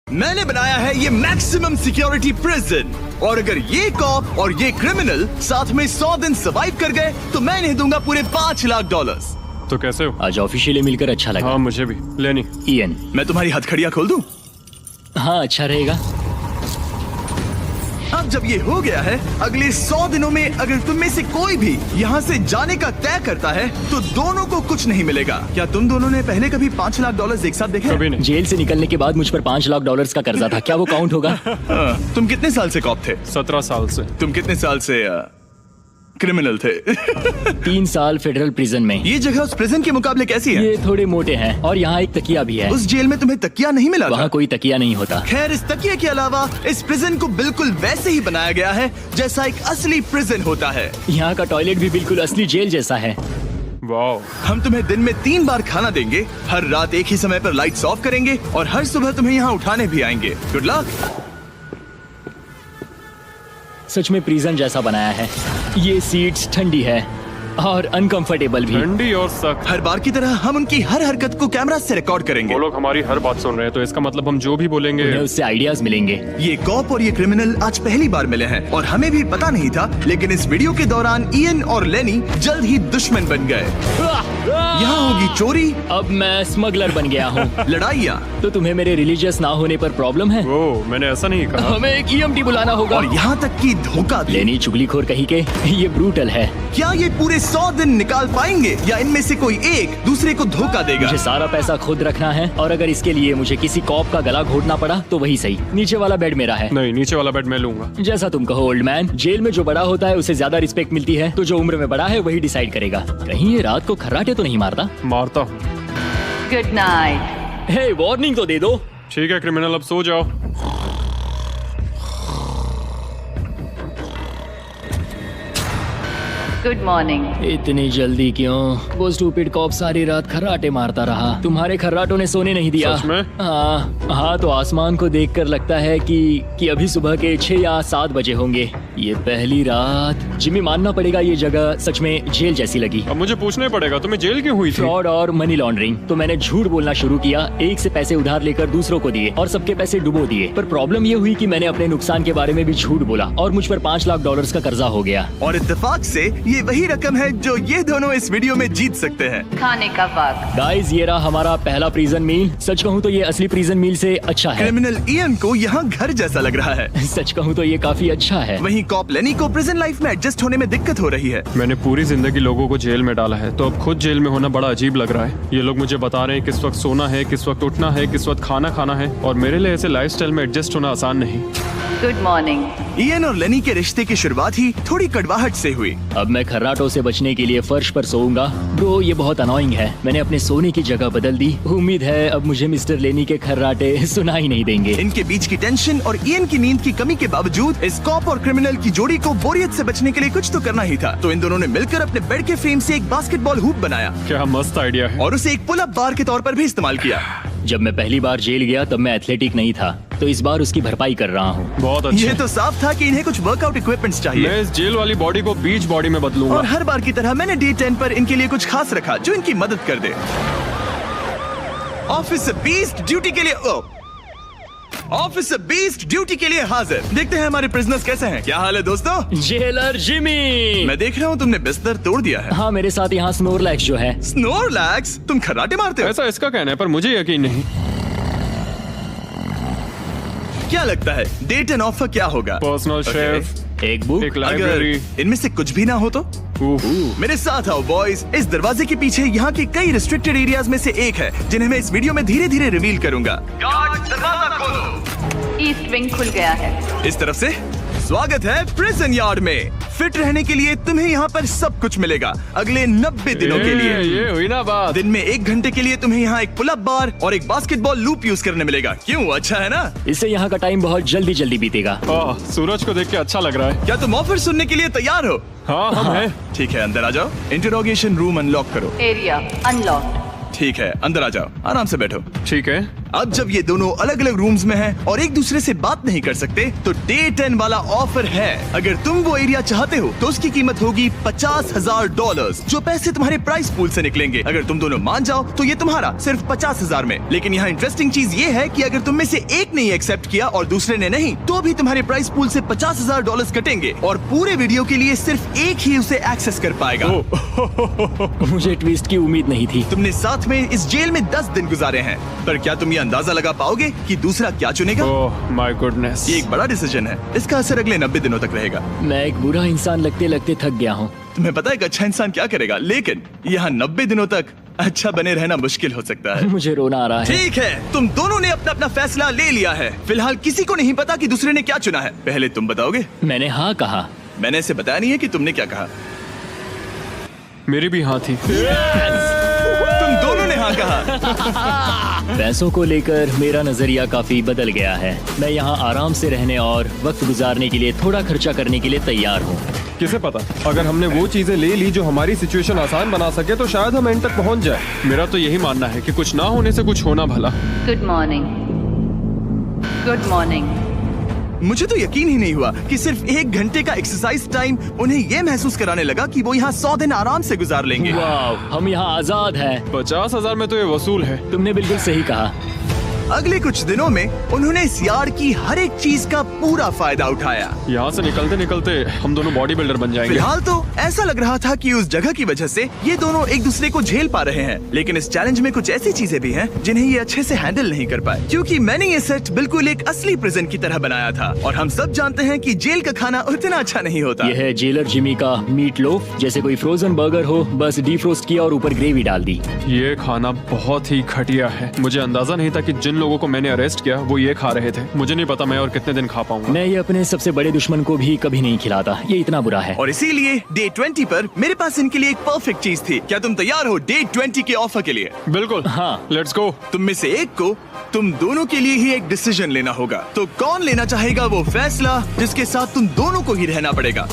मैंने बनाया है ये मैक्सिमम सिक्योरिटी प्रिजन, और अगर ये कॉप और ये क्रिमिनल साथ में 100 दिन सर्वाइव कर गए तो मैं इन्हें दूंगा पूरे $5 लाख। तो कैसे हो? आज ऑफिशियली मिलकर अच्छा लगा। हाँ मुझे भी। लेनी इयन, मैं तुम्हारी हथकड़ियाँ खोल दूं? हाँ अच्छा रहेगा। अब जब ये हो गया है, अगले 100 दिनों में अगर तुम में से कोई भी यहाँ से जाने का तय करता है तो दोनों को कुछ नहीं मिलेगा। क्या तुम दोनों ने पहले कभी $5 लाख एक साथ देखे? कभी नहीं। जेल से निकलने के बाद मुझ पर $5 लाख का कर्जा था, क्या वो काउंट होगा? तुम कितने साल से कॉप थे? 17 साल से। तुम कितने साल से क्रिमिनल थे? 3 साल फेडरल प्रिजन में। ये जगह उस प्रिजन के मुकाबले कैसी है? ये थोड़े मोटे हैं और यहाँ एक तकिया भी है। उस जेल में तुम्हें तकिया नहीं मिला था? वहाँ कोई तकिया नहीं होता। खैर, इस तकिए के अलावा इस प्रिजन को बिल्कुल वैसे ही बनाया गया है जैसा एक असली प्रिजन होता है। यहाँ का टॉयलेट भी बिल्कुल असली जेल जैसा है। वाओ। हम तुम्हें दिन में 3 बार खाना देंगे, हर रात एक ही समय पर लाइट्स ऑफ करेंगे और हर सुबह तुम्हें यहाँ उठाने भी आएंगे। Good luck. सच में प्रिजन जैसा बनाया है। ये सीट्स ठंडी है और अनकंफर्टेबल भी। ठंडी और सख्त। हर बार की तरह हम उनकी हर हरकत को कैमरा से रिकॉर्ड करेंगे। वो लोग हमारी हर बात सुन रहे हैं, तो इसका मतलब हम जो भी बोलेंगे उन्हें उससे आइडियाज मिलेंगे। ये कॉप और ये क्रिमिनल आज पहली बार मिले हैं और हमें भी पता नहीं था, लेकिन इस वीडियो के दौरान इयन और लेनी जल्द ही दुश्मन बन गए। यहाँ होगी चोरी, अब मैं स्मगलर बन गया हूँ। लड़ाइयाँ, तो तुम्हें मेरे रिलीजियस ना होने पर प्रॉब्लम है? वो मैंने ऐसा नहीं कहा। हमें एक EMT बुलाना होगा। और यहाँ तक कि धोखा भी। लेनी चुगलीखोर कहीं के, ये ब्रूटल है। क्या ये पूरे 100 दिन निकाल पाएंगे या इनमें से कोई एक दूसरे को धोखा देगा? मुझे सारा पैसा खुद रखना है और अगर इसके लिए मुझे किसी कॉप का गला घोटना पड़ा तो वही सही। नीचे वाला बेड मेरा है। नहीं, नीचे वाला बेड मैं लूंगा। जैसा तुम कहो ओल्ड मैन। जेल में जो बड़ा होता है उसे ज्यादा रिस्पेक्ट मिलती है, तो जो उम्र में बड़ा है वही डिसाइड करेगा। कहीं ये रात को खर्राटे तो नहीं मारता? मारता हूँ। Good night. हे, वार्निंग तो दे दो। ठीक है क्रिमिनल, अब सो जाओ। Good morning. इतनी जल्दी क्यों? वो स्टूपिड कॉप सारी रात खर्राटे मारता रहा। तुम्हारे खर्राटों ने सोने नहीं दिया। सच में? हाँ, तो आसमान को देखकर लगता है कि अभी सुबह के 6 या 7 बजे होंगे। ये पहली रात। जिमी, मानना पड़ेगा ये जगह सच में जेल जैसी लगी। अब मुझे पूछना ही पड़ेगा, तुम्हें जेल क्यों हुई थी? फ्रॉड और मनी लॉन्ड्रिंग। तो मैंने झूठ बोलना शुरू किया, एक से पैसे उधार लेकर दूसरों को दिए और सबके पैसे डुबो दिए। पर प्रॉब्लम ये हुई कि मैंने अपने नुकसान के बारे में भी झूठ बोला और मुझ पर $5 लाख का कर्जा हो गया। और इत्तेफाक से ये वही रकम है जो ये दोनों इस वीडियो में जीत सकते हैं। खाने का वक्त। गाइस, ये रहा हमारा पहला प्रिजन मील। सच कहूँ तो ये असली प्रिजन मील से अच्छा है। क्रिमिनल इयन को यहाँ घर जैसा लग रहा है। सच कहूँ तो ये काफी अच्छा है। वहीं कॉप लेनी को प्रिजन लाइफ में एडजस्ट होने में दिक्कत हो रही है। मैंने पूरी जिंदगी लोगों को जेल में डाला है, तो अब खुद जेल में होना बड़ा अजीब लग रहा है। ये लोग मुझे बता रहे हैं किस वक्त सोना है, किस वक्त उठना है, किस वक्त खाना खाना है, और मेरे लिए ऐसे लाइफस्टाइल में एडजस्ट होना आसान नहीं। Good morning. इयन और लेनी के रिश्ते की शुरुआत ही थोड़ी कड़वाहट से हुई। अब मैं खर्राटों से बचने के लिए फर्श पर सोऊंगा। ब्रो, ये बहुत अनोइंग है। मैंने अपने सोने की जगह बदल दी। उम्मीद है अब मुझे मिस्टर लेनी के खर्राटे सुनाई नहीं देंगे। इनके बीच की टेंशन और इयन की नींद की कमी के बावजूद इस कॉप और क्रिमिनल की जोड़ी को बोरियत से बचने के लिए कुछ तो करना ही था। तो इन दोनों ने मिलकर अपने बेड के फ्रेम से एक बास्केटबॉल हूप बनाया क्या मस्त आइडिया है। और उसे एक पुल अप बार के तौर पर भी इस्तेमाल किया। जब मैं पहली बार जेल गया तब मैं एथलेटिक नहीं था, तो इस बार उसकी भरपाई कर रहा हूँ। बहुत अच्छा। ये तो साफ था कि इन्हें कुछ वर्कआउट इक्विपमेंट्स चाहिए। मैं इस जेल वाली बॉडी को बीच बॉडी में बदलूंगा। और हर बार की तरह मैंने डे 10 पर इनके लिए कुछ खास रखा जो इनकी मदद कर दे। ऑफिसर बीस्ट ड्यूटी के लिए ऑफिसर बीस्ट ड्यूटी के लिए हाजिर। देखते हैं हमारे प्रिजनर्स कैसे हैं। क्या हाल है दोस्तों? Jailer Jimmy. मैं देख रहा हूँ तुमने बिस्तर तोड़ दिया है। हाँ, मेरे साथ यहाँ स्नोरलैक्स जो है। स्नोरलैक्स? तुम खर्राटे मारते हो? ऐसा इसका कहना है, पर मुझे यकीन नहीं। क्या लगता है डे 10 ऑफर क्या होगा? पर्सनल शेफ, एक बुक। एक अगर लाइब्रेरी। इनमें से कुछ भी ना हो तो? मेरे साथ आओ बॉयज। इस दरवाजे के पीछे यहाँ के कई रिस्ट्रिक्टेड एरियाज में से एक है जिन्हें मैं इस वीडियो में धीरे धीरे रिवील करूंगा। गार्ड, दरवाजा खोलो। ईस्ट विंग खुल गया है। इस तरफ से स्वागत है प्रिजन यार्ड में। फिट रहने के लिए तुम्हें यहाँ पर सब कुछ मिलेगा अगले 90 दिनों के लिए। ये हुई ना बात। दिन में 1 घंटे के लिए तुम्हें यहाँ एक पुल अप बार और एक बास्केटबॉल लूप यूज करने मिलेगा। क्यों, अच्छा है ना? इससे यहाँ का टाइम बहुत जल्दी बीतेगा। सूरज को देख के अच्छा लग रहा है। क्या तुम ऑफर सुनने के लिए तैयार हो? हाँ, हम हैं। ठीक है, अंदर आ जाओ। इंटरोगेशन रूम अनलॉक करो। Area unlocked. ठीक है, अंदर आ जाओ, आराम से बैठो। ठीक है। अब जब ये दोनों अलग अलग रूम्स में हैं और एक दूसरे से बात नहीं कर सकते, तो डे 10 वाला ऑफर है। अगर तुम वो एरिया चाहते हो तो उसकी कीमत होगी $50,000, जो पैसे तुम्हारे प्राइस पूल से निकलेंगे। अगर तुम दोनों मान जाओ तो ये तुम्हारा सिर्फ 50,000 में। लेकिन यहाँ इंटरेस्टिंग चीज ये है कि अगर तुम में से एक ने एक्सेप्ट किया और दूसरे ने नहीं, तो भी तुम्हारे प्राइस पूल से $50,000 कटेंगे और पूरे वीडियो के लिए सिर्फ एक ही उसे एक्सेस कर पाएगा। मुझे ट्विस्ट की उम्मीद नहीं थी। तुमने साथ में इस जेल में 10 दिन गुजारे हैं, पर क्या तुम ये अंदाजा लगा पाओगे कि दूसरा क्या चुनेगा? Oh my goodness. ये एक बड़ा डिसीजन है। इसका असर अगले 90 दिनों तक रहेगा। मैं एक बुरा इंसान लगते लगते थक गया हूँ। तुम्हें पता है एक अच्छा इंसान क्या करेगा, लेकिन यहाँ 90 दिनों तक अच्छा बने रहना मुश्किल हो सकता है। मुझे रोना आ रहा है। ठीक है, तुम दोनों ने अपना अपना फैसला ले लिया है। फिलहाल किसी को नहीं पता कि दूसरे ने क्या चुना है। पहले तुम बताओगे? मैंने हाँ कहा। मैंने इसे बताया नहीं है कि तुमने क्या कहा। मेरी भी हाँ थी। तुम दोनों ने हाँ कहा। पैसों को लेकर मेरा नजरिया काफी बदल गया है। मैं यहाँ आराम से रहने और वक्त गुजारने के लिए थोड़ा खर्चा करने के लिए तैयार हूँ। किसे पता, अगर हमने वो चीजें ले ली जो हमारी सिचुएशन आसान बना सके तो शायद हम एंड तक पहुंच जाए। मेरा तो यही मानना है कि कुछ ना होने से कुछ होना भला। Good morning. Good morning. मुझे तो यकीन ही नहीं हुआ कि सिर्फ 1 घंटे का एक्सरसाइज टाइम उन्हें ये महसूस कराने लगा कि वो यहाँ 100 दिन आराम से गुजार लेंगे। वाह, हम यहाँ आजाद हैं। 50,000 में तो ये वसूल है। तुमने बिल्कुल सही कहा। अगले कुछ दिनों में उन्होंने इस यार्ड की हर एक चीज का पूरा फायदा उठाया। यहाँ से निकलते निकलते हम दोनों बॉडी बिल्डर बन जाएंगे। फिलहाल तो ऐसा लग रहा था कि उस जगह की वजह से ये दोनों एक दूसरे को झेल पा रहे हैं, लेकिन इस चैलेंज में कुछ ऐसी चीजें भी हैं जिन्हें ये अच्छे से हैंडल नहीं कर पाए, क्योंकि मैंने ये सेट बिल्कुल एक असली प्रिजन की तरह बनाया था। और हम सब जानते हैं कि जेल का खाना उतना अच्छा नहीं होता। यह है जेलर जिमी का मीट लोफ, जैसे कोई फ्रोजन बर्गर हो, बस डीफ्रोस्ट किया और ऊपर ग्रेवी डाल दी। ये खाना बहुत ही घटिया है। मुझे अंदाजा नहीं था कि जिन लोगों को मैंने अरेस्ट किया वो ये खा रहे थे। मुझे नहीं पता मैं और कितने दिन खा पाऊंगा। मैं ये अपने सबसे बड़े दुश्मन को भी कभी नहीं खिलाता, ये इतना बुरा है। और इसीलिए डे 20 पर मेरे पास इनके लिए एक परफेक्ट चीज थी। क्या तुम तैयार हो डे 20 के ऑफर के लिए? बिल्कुल हाँ। Let's go. तुम में से एक को तुम दोनों के लिए ही एक डिसीजन लेना होगा। तो कौन लेना चाहेगा वो फैसला जिसके साथ तुम दोनों को ही रहना पड़ेगा?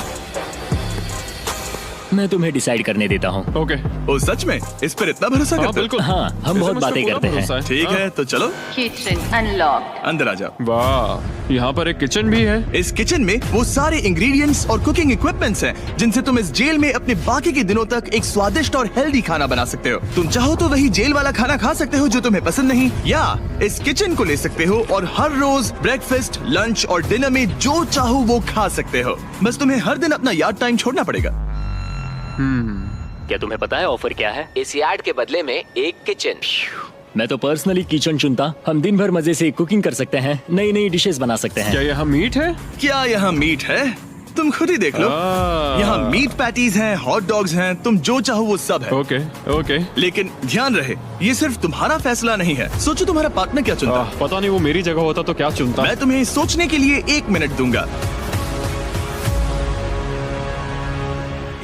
मैं तुम्हें डिसाइड करने देता हूँ। ओके। ओ सच में इस पर इतना भरोसा हाँ करते हो? बिल्कुल। हाँ, हम बहुत बातें करते हैं। ठीक है, तो चलो Kitchen unlocked. अंदर आ जाओ। वाह, यहाँ पर एक किचन भी है। इस किचन में वो सारे इंग्रेडिएंट्स और कुकिंग इक्विपमेंट्स हैं जिनसे तुम इस जेल में अपने बाकी के दिनों तक एक स्वादिष्ट और हेल्दी खाना बना सकते हो। तुम चाहो तो वही जेल वाला खाना खा सकते हो जो तुम्हें पसंद नहीं, या इस किचन को ले सकते हो और हर रोज ब्रेकफास्ट, लंच और डिनर में जो चाहो वो खा सकते हो। बस तुम्हें हर दिन अपना यार्ड टाइम छोड़ना पड़ेगा। क्या तुम्हें पता है ऑफर क्या है? इस यार्ड के बदले में एक किचन। मैं तो पर्सनली किचन चुनता। हम दिन भर मजे से कुकिंग कर सकते हैं, नई नई डिशेस बना सकते हैं। क्या यहाँ मीट है? क्या यहाँ मीट है? तुम खुद ही देख लो। यहाँ मीट पैटीज हैं, हॉट डॉग्स हैं, तुम जो चाहो वो सब है। Okay okay. लेकिन ध्यान रहे, ये सिर्फ तुम्हारा फैसला नहीं है। सोचो तुम्हारा पार्टनर क्या चुनता। पता नहीं वो मेरी जगह होता तो क्या चुनता। मैं तुम्हें सोचने के लिए 1 मिनट दूंगा।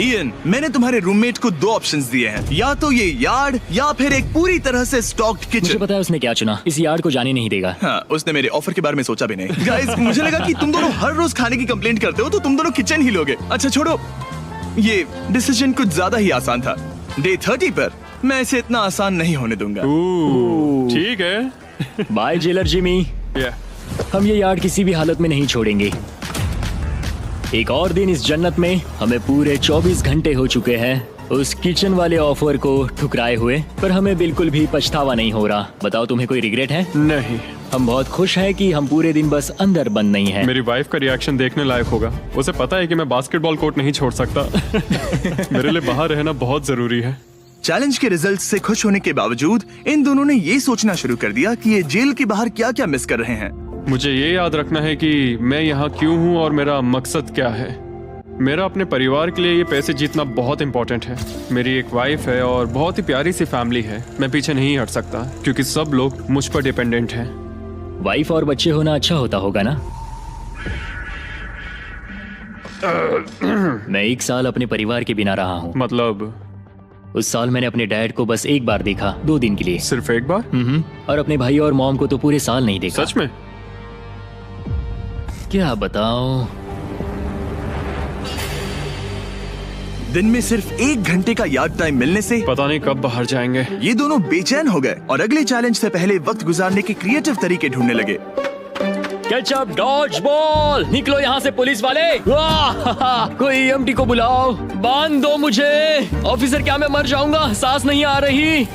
इयन, मैंने तुम्हारे रूममेट को 2 ऑप्शंस दिए हैं, या तो ये यार्ड या फिर एक पूरी तरह से स्टॉक्ड मुझे किचन। पता है उसने क्या चुना। इस यार्ड को जाने नहीं देगा। हाँ, उसने मेरे ऑफर के बारे में सोचा भी नहीं। गाइस, मुझे लगा कि तुम दोनों हर रोज खाने की कंप्लेंट करते हो तो तुम दोनों किचन ही लोगे। अच्छा छोड़ो, ये डिसीजन कुछ ज्यादा ही आसान था। डे 30 पर मैं इसे इतना आसान नहीं होने दूंगा। ठीक है। Bye jailer Jimmy. हम ये यार्ड किसी भी हालत में नहीं छोड़ेंगे। एक और दिन इस जन्नत में। हमें पूरे 24 घंटे हो चुके हैं उस किचन वाले ऑफर को ठुकराए हुए, पर हमें बिल्कुल भी पछतावा नहीं हो रहा। बताओ, तुम्हें कोई रिग्रेट है? नहीं। हम बहुत खुश हैं कि हम पूरे दिन बस अंदर बंद नहीं हैं। मेरी वाइफ का रिएक्शन देखने लायक होगा। उसे पता है कि मैं बास्केटबॉल कोर्ट नहीं छोड़ सकता। मेरे लिए बाहर रहना बहुत जरूरी है। चैलेंज के रिजल्ट से खुश होने के बावजूद इन दोनों ने ये सोचना शुरू कर दिया कि ये जेल के बाहर क्या क्या मिस कर रहे हैं। मुझे ये याद रखना है कि मैं यहाँ क्यों हूँ और मेरा मकसद क्या है। मेरा अपने परिवार के लिए ये पैसे जीतना बहुत इंपॉर्टेंट है। मेरी एक वाइफ है और बहुत ही प्यारी सी फैमिली है। मैं पीछे नहीं हट सकता क्योंकि सब लोग मुझ पर डिपेंडेंट हैं। वाइफ और बच्चे होना अच्छा होता होगा ना? मैं 1 साल अपने परिवार के बिना रहा हूँ। मतलब? उस साल मैंने अपने डैड को बस 1 बार देखा, 2 दिन के लिए। सिर्फ 1 बार? और अपने भाई और मॉम को तो पूरे साल नहीं देखा। सच में? क्या बताऊं? दिन में सिर्फ 1 घंटे का यार्ड टाइम मिलने से पता नहीं कब बाहर जाएंगे। ये दोनों बेचैन हो गए और अगले चैलेंज से पहले वक्त गुजारने के क्रिएटिव तरीके ढूंढने लगे। केचप डॉज बॉल, निकलो यहाँ से पुलिस वाले। वाह, कोई EMT को बुलाओ, बांध दो मुझे। ऑफिसर क्या मैं मर जाऊंगा, सांस नहीं आ रही।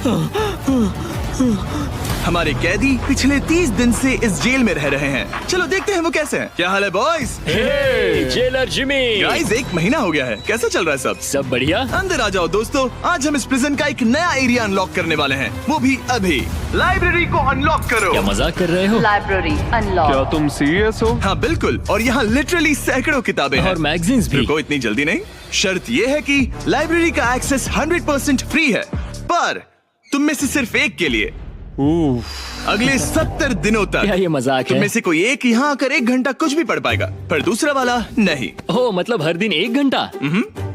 हमारे कैदी पिछले 30 दिन से इस जेल में रह रहे हैं। चलो देखते हैं वो कैसे हैं। क्या हाल है बॉयज? हे, जेलर जिमी। गाइस 1 महीना हो गया है, कैसा चल रहा है सब? सब बढ़िया। अंदर आ जाओ दोस्तों, आज हम इस प्रिजन का एक नया एरिया अनलॉक करने वाले हैं, वो भी अभी। लाइब्रेरी को अनलॉक करो। क्या मजाक कर रहे हो? Library क्या unlocked. तुम सीरियस हो? हाँ बिल्कुल, और यहाँ लिटरली सैकड़ों किताबें हैं और मैगजीन्स भी। रुको, इतनी जल्दी नहीं। शर्त ये है कि लाइब्रेरी का एक्सेस 100% फ्री है, पर तुम में से सिर्फ एक के लिए अगले 70 दिनों तक। क्या ये मजाक तुम है? में से कोई एक यहाँ आकर 1 घंटा कुछ भी पढ़ पाएगा, पर दूसरा वाला नहीं। ओह, मतलब हर दिन 1 घंटा?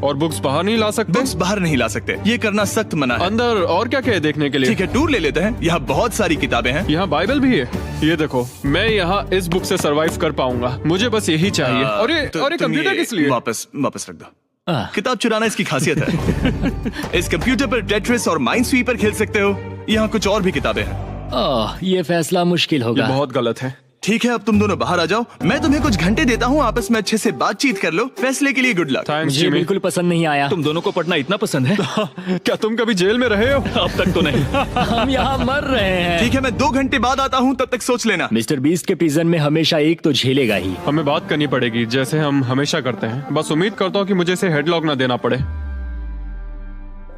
और बुक्स बाहर नहीं ला सकते? बुक्स बाहर नहीं ला सकते, ये करना सख्त मना है। अंदर और क्या क्या है देखने के लिए? ठीक है, टूर ले लेते हैं। यहाँ बहुत सारी किताबें हैं। यहाँ बाइबल भी है। ये देखो, मैं यहाँ इस बुक से सरवाइव कर पाऊंगा, मुझे बस यही चाहिए। और ये तुम कंप्यूटर ये किस लिए? वापस रख दो। आह, किताब चुराना इसकी खासियत है। इस कंप्यूटर पर टेट्रिस और माइनस्वीपर खेल सकते हो। यहाँ कुछ और भी किताबें हैं। ओह, ये फैसला मुश्किल ये होगा। बहुत गलत है। ठीक है, अब तुम दोनों बाहर आ जाओ, मैं तुम्हें कुछ घंटे देता हूँ, आपस में अच्छे से बातचीत कर लो। फैसले के लिए गुड लक। थैंक्स मुझे जिमी। बिल्कुल पसंद नहीं आया। तुम दोनों को पढ़ना इतना पसंद है? क्या तुम कभी जेल में रहे हो? अब तक तो नहीं। हम यहाँ मर रहे हैं। ठीक है, मैं 2 घंटे बाद आता हूँ, तब तक सोच लेना। मिस्टर बीस्ट के प्रिजन में हमेशा एक तो झेलेगा ही। हमें बात करनी पड़ेगी, जैसे हम हमेशा करते हैं। बस उम्मीद करता हूँ कि मुझे इसे हेडलॉक ना देना पड़े।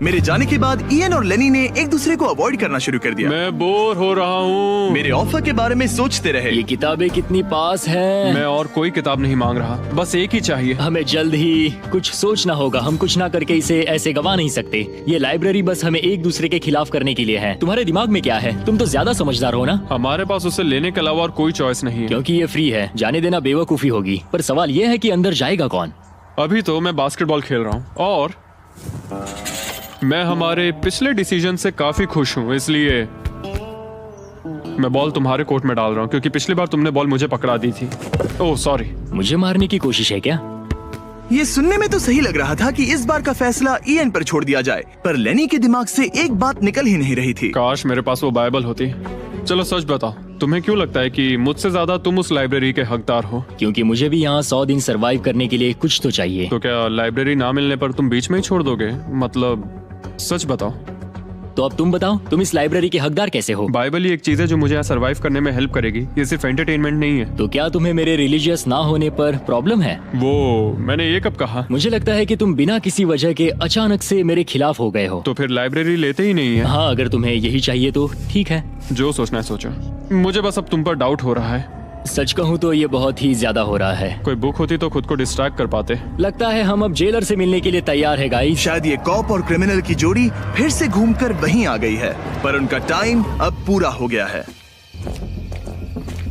मेरे जाने के बाद इयन और लेनी ने एक दूसरे को अवॉइड करना शुरू कर दिया। मैं बोर हो रहा हूँ। मेरे ऑफर के बारे में सोचते रहे। ये किताबें कितनी पास हैं। मैं और कोई किताब नहीं मांग रहा, बस एक ही चाहिए। हमें जल्द ही कुछ सोचना होगा। हम कुछ ना करके इसे ऐसे गवा नहीं सकते। ये लाइब्रेरी बस हमें एक दूसरे के खिलाफ करने के लिए है। तुम्हारे दिमाग में क्या है? तुम तो ज्यादा समझदार हो ना। हमारे पास उसे लेने के अलावा और कोई चॉइस नहीं है। क्योंकि ये फ्री है, जाने देना बेवकूफी होगी। पर सवाल ये है कि अंदर जाएगा कौन? अभी तो मैं बास्केटबॉल खेल रहा हूँ और मैं हमारे पिछले डिसीजन से काफी खुश हूँ, इसलिए मैं बॉल तुम्हारे कोर्ट में डाल रहा हूँ, क्योंकि पिछली बार तुमने बॉल मुझे पकड़ा दी थी। Oh sorry. मुझे मारने की कोशिश है क्या? ये सुनने में तो सही लग रहा था कि इस बार का फैसला इयन पर छोड़ दिया जाए, पर लेनी के दिमाग से एक बात निकल ही नहीं रही थी। काश मेरे पास वो बाइबल होती। चलो सच बताओ, तुम्हें क्यों लगता है कि मुझसे ज्यादा तुम उस लाइब्रेरी के हकदार हो? क्योंकि मुझे भी यहाँ 100 दिन सरवाइव करने के लिए कुछ तो चाहिए। तो क्या लाइब्रेरी ना मिलने पर तुम बीच में ही छोड़ दोगे? मतलब सच बताओ। तो अब तुम बताओ, तुम इस लाइब्रेरी के हकदार कैसे हो? बाइबल ही एक चीज है जो मुझे यहाँ सरवाइव करने में हेल्प करेगी, ये सिर्फ एंटरटेनमेंट नहीं है। तो क्या तुम्हें मेरे रिलीजियस ना होने पर प्रॉब्लम है? वो मैंने ये कब कहा? मुझे लगता है कि तुम बिना किसी वजह के अचानक से मेरे खिलाफ हो गए हो। तो फिर लाइब्रेरी लेते ही नहीं है। हाँ, अगर तुम्हें यही चाहिए तो ठीक है। जो सोचना है सोचो, मुझे बस अब तुम पर डाउट हो रहा है। सच कहूँ तो ये बहुत ही ज्यादा हो रहा है। कोई बुक होती तो खुद को डिस्ट्रैक्ट कर पाते। लगता है हम अब जेलर से मिलने के लिए तैयार है गाइस। शायद ये कॉप और क्रिमिनल की जोड़ी फिर से घूमकर वहीं आ गई है, पर उनका टाइम अब पूरा हो गया है।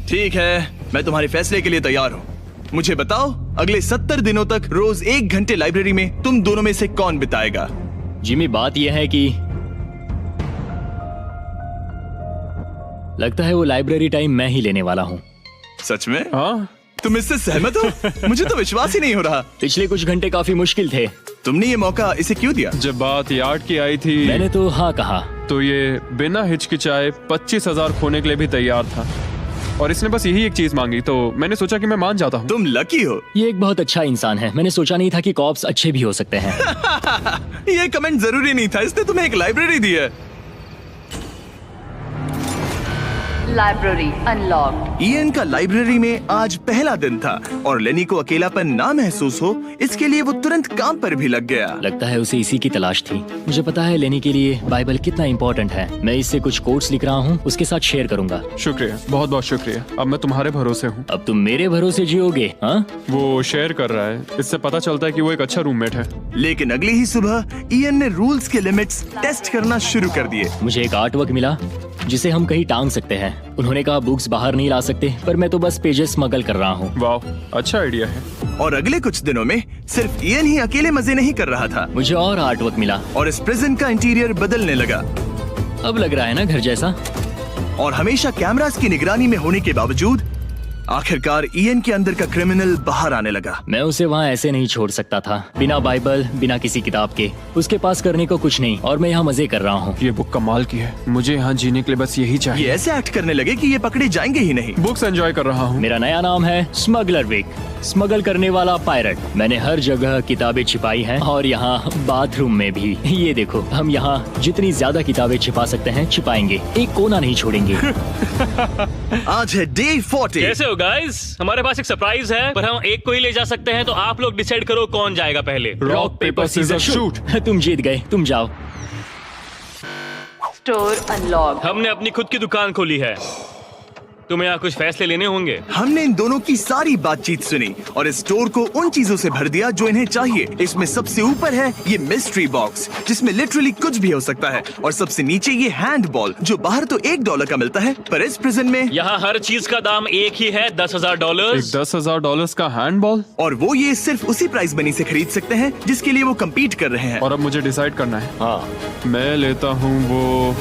ठीक है, मैं तुम्हारे फैसले के लिए तैयार हूँ। मुझे बताओ, अगले 70 दिनों तक रोज 1 घंटे लाइब्रेरी में तुम दोनों में से कौन बिताएगा? जिमी, बात यह है कि लगता है वो लाइब्रेरी टाइम मैं ही लेने वाला हूँ। सच में? हाँ, तुम इससे सहमत हो? मुझे तो विश्वास ही नहीं हो रहा। पिछले कुछ घंटे काफी मुश्किल थे। तुमने ये मौका इसे क्यों दिया? जब बात यार्ड की आई थी मैंने तो हाँ कहा। तो ये बिना हिचकिचाए 25,000 खोने के लिए भी तैयार था, और इसने बस यही एक चीज मांगी, तो मैंने सोचा कि मैं मान जाता हूँ। तुम लकी हो। ये एक बहुत अच्छा इंसान है। मैंने सोचा नहीं था कि कॉप्स अच्छे भी हो सकते हैं। ये कमेंट जरूरी नहीं था, इसने तुम्हें एक लाइब्रेरी दी है। Library unlocked. इयन का लाइब्रेरी में आज पहला दिन था और लेनी को अकेलापन ना महसूस हो, इसके लिए वो तुरंत काम पर भी लग गया। लगता है उसे इसी की तलाश थी। मुझे पता है लेनी के लिए बाइबल कितना इम्पोर्टेंट है। मैं इससे कुछ कोट्स लिख रहा हूँ, उसके साथ शेयर करूंगा। शुक्रिया, बहुत बहुत शुक्रिया। अब मैं तुम्हारे भरोसे हूँ। अब तुम मेरे भरोसे जियोगे? हाँ, वो शेयर कर रहा है, इससे पता चलता है कि वो एक अच्छा रूममेट है। लेकिन अगली ही सुबह इयन ने रूल्स के लिमिट्स टेस्ट करना शुरू कर दिए। मुझे एक आर्ट वर्क मिला जिसे हम कहीं टांग सकते हैं। उन्होंने कहा बुक्स बाहर नहीं ला सकते, पर मैं तो बस पेजेस स्मगल कर रहा हूँ। वाह, अच्छा आइडिया है। और अगले कुछ दिनों में सिर्फ इयन ही अकेले मजे नहीं कर रहा था, मुझे और आर्ट वर्क मिला और इस प्रिजन का इंटीरियर बदलने लगा। अब लग रहा है ना घर जैसा। और हमेशा कैमरास की निगरानी में होने के बावजूद आखिरकार ईएन के अंदर का क्रिमिनल बाहर आने लगा। मैं उसे वहाँ ऐसे नहीं छोड़ सकता था, बिना बाइबल, बिना किसी किताब के। उसके पास करने को कुछ नहीं, और मैं यहाँ मजे कर रहा हूँ। ये बुक कमाल की है, मुझे यहाँ जीने के लिए बस यही ये चाहिए। ऐसे एक्ट करने लगे कि ये पकड़े जाएंगे ही नहीं। बुक्स एंजॉय कर रहा हूँ। मेरा नया नाम है स्मगलर विक, स्मगल करने वाला पायरट। मैंने हर जगह किताबें छिपाई हैं, और यहाँ बाथरूम में भी। ये देखो, हम यहाँ जितनी ज्यादा किताबें छिपा सकते हैं छिपाएंगे, एक कोना नहीं छोड़ेंगे। आज है डे 40। कैसे हो गाइस? हमारे पास एक सरप्राइज है, पर हम एक को ही ले जा सकते हैं, तो आप लोग डिसाइड करो कौन जाएगा पहले। Rock paper scissor shoot. तुम जीत गए, तुम जाओ। Store unlocked. हमने अपनी खुद की दुकान खोली है, तुम्हें यहाँ कुछ फैसले लेने होंगे। हमने इन दोनों की सारी बातचीत सुनी और इस स्टोर को उन चीजों से भर दिया जो इन्हें चाहिए। इसमें सबसे ऊपर है ये मिस्ट्री बॉक्स, जिसमें लिटरली कुछ भी हो सकता है, और सबसे नीचे ये हैंडबॉल, जो बाहर तो $1 का मिलता है, पर इस प्रिजन में यहाँ हर चीज का दाम एक ही है, $10,000। एक $10,000 का हैंडबॉल। और वो ये सिर्फ उसी प्राइस मनी से खरीद सकते हैं जिसके लिए वो कम्पीट कर रहे हैं। और अब मुझे डिसाइड करना है। हाँ, मैं लेता हूँ वो